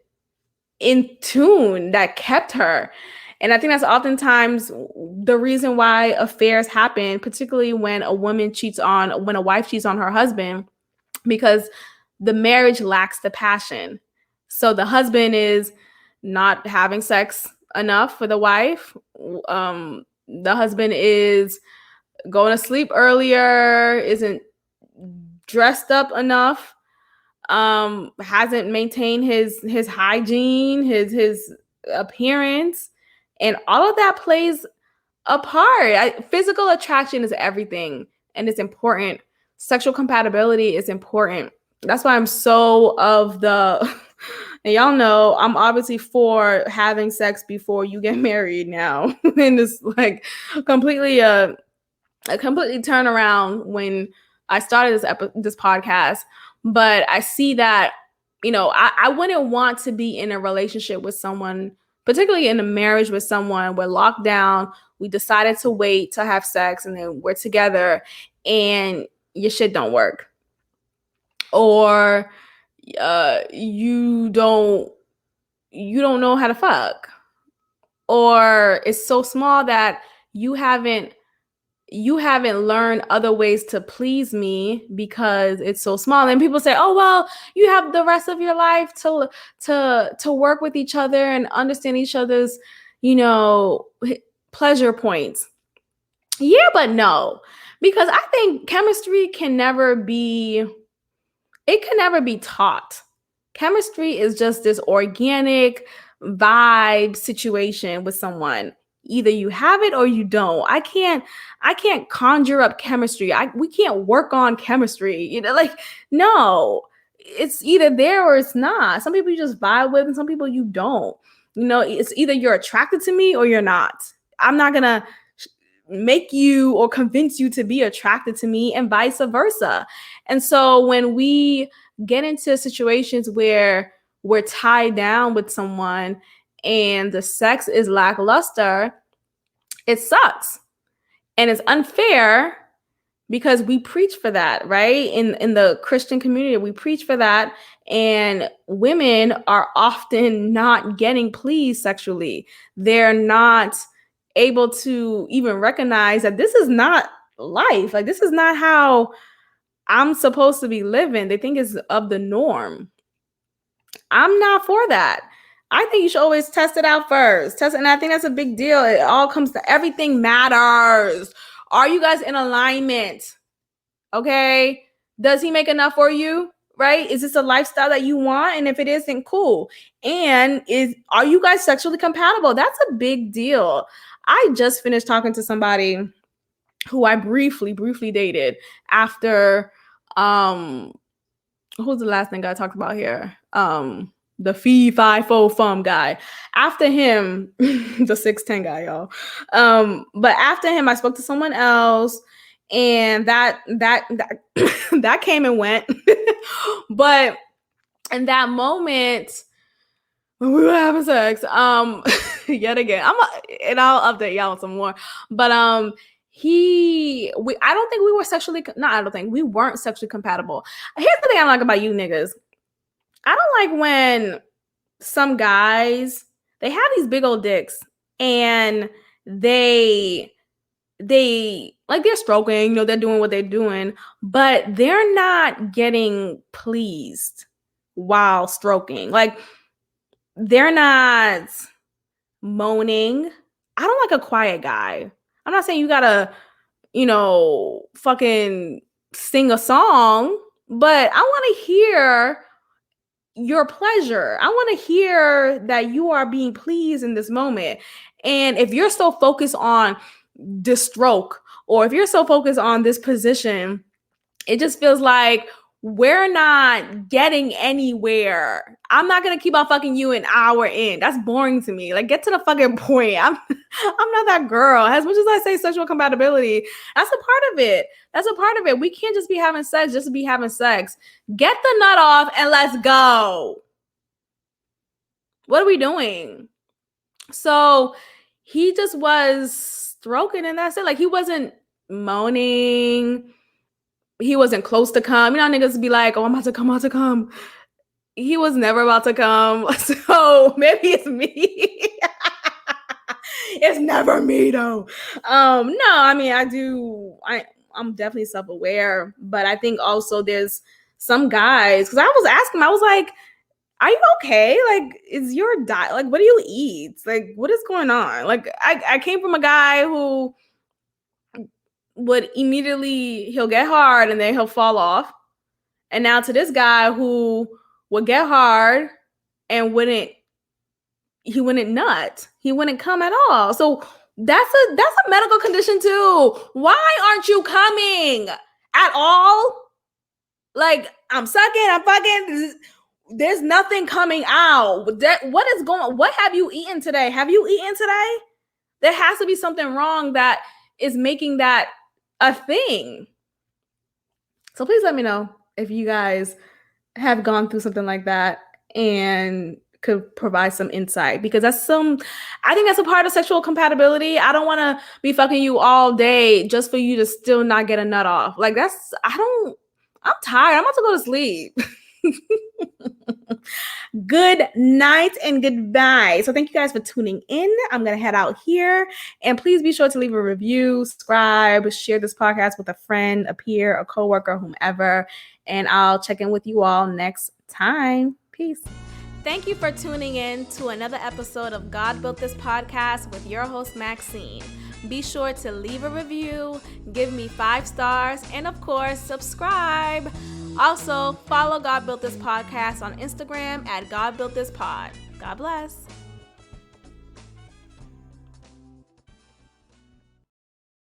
tune, that kept her. And I think that's oftentimes the reason why affairs happen, particularly when a wife cheats on her husband, because the marriage lacks the passion. So the husband is not having sex enough for the wife. The husband is going to sleep earlier, isn't dressed up enough, hasn't maintained his hygiene, his appearance, and all of that plays a part. Physical attraction is everything, and it's important. Sexual compatibility is important. That's why I'm so of the and y'all know I'm obviously for having sex before you get married now. And it's like completely a completely turn around when I started this podcast. But I see that, I wouldn't want to be in a relationship with someone, particularly in a marriage with someone, we're locked down, we decided to wait to have sex, and then we're together and your shit don't work. Or you don't know how to fuck. Or it's so small that you haven't learned other ways to please me because it's so small. And people say, oh, well, you have the rest of your life to work with each other and understand each other's, pleasure points. Yeah, but no, because I think chemistry can never be taught. Chemistry is just this organic vibe situation with someone. Either you have it or you don't. I can't conjure up chemistry. We can't work on chemistry. No, it's either there or it's not. Some people you just vibe with and some people you don't. It's either you're attracted to me or you're not. I'm not going to make you or convince you to be attracted to me and vice versa. And so when we get into situations where we're tied down with someone and the sex is lackluster, it sucks. And it's unfair because we preach for that, right? In the Christian community, we preach for that. And women are often not getting pleased sexually. They're not able to even recognize that this is not life. Like, this is not how I'm supposed to be living. They think it's of the norm. I'm not for that. I think you should always test it out first. And I think that's a big deal. It all comes to everything matters. Are you guys in alignment? Okay. Does he make enough for you? Right? Is this a lifestyle that you want? And if it isn't, cool. And are you guys sexually compatible? That's a big deal. I just finished talking to somebody who I briefly dated after who's the last thing I talked about here? The fee, fi, fo, fum guy. After him, the 6'10" guy, y'all. But after him, I spoke to someone else, and that that came and went. But in that moment, when we were having sex, yet again, and I'll update y'all on some more. But I don't think we were sexually. No, I don't think we weren't sexually compatible. Here's the thing I don't like about you niggas. I don't like when some guys, they have these big old dicks and they like, they're stroking, they're doing what they're doing, but they're not getting pleased while stroking. Like, they're not moaning. I don't like a quiet guy. I'm not saying you gotta, fucking sing a song, but I want to hear your pleasure. I want to hear that you are being pleased in this moment. And if you're so focused on this stroke, or if you're so focused on this position, it just feels like we're not getting anywhere. I'm not gonna keep on fucking you an hour in. That's boring to me. Like, get to the fucking point. I'm not that girl. As much as I say sexual compatibility, that's a part of it. That's a part of it. We can't just be having sex just to be having sex. Get the nut off and let's go. What are we doing? So he just was stroking, and that's it. Like, he wasn't moaning. He wasn't close to come. Niggas be like, oh, I'm about to come. He was never about to come. So maybe it's me. It's never me though. No, I'm definitely self-aware, but I think also there's some guys, because I was asking him, I was like, are you okay? Like, is your diet, like, what do you eat? Like, what is going on? Like, I came from a guy who would immediately, he'll get hard and then he'll fall off. And now to this guy who would get hard and he wouldn't nut. He wouldn't come at all. So that's a medical condition too. Why aren't you coming at all? Like, I'm sucking, I'm fucking, there's nothing coming out. What have you eaten today? Have you eaten today? There has to be something wrong that is making that a thing. So please let me know if you guys have gone through something like that and could provide some insight, because I think that's a part of sexual compatibility. I don't want to be fucking you all day just for you to still not get a nut off. Like, I'm tired. I'm about to go to sleep. Good night and goodbye. So thank you guys for tuning in. I'm going to head out here, and please be sure to leave a review, subscribe, share this podcast with a friend, a peer, a coworker, whomever, and I'll check in with you all next time. Peace. Thank you for tuning in to another episode of God Built This Podcast with your host, Maxine. Be sure to leave a review, give me 5 stars, and of course, subscribe. Also, follow God Built This Podcast on Instagram at God Built This Pod. God bless.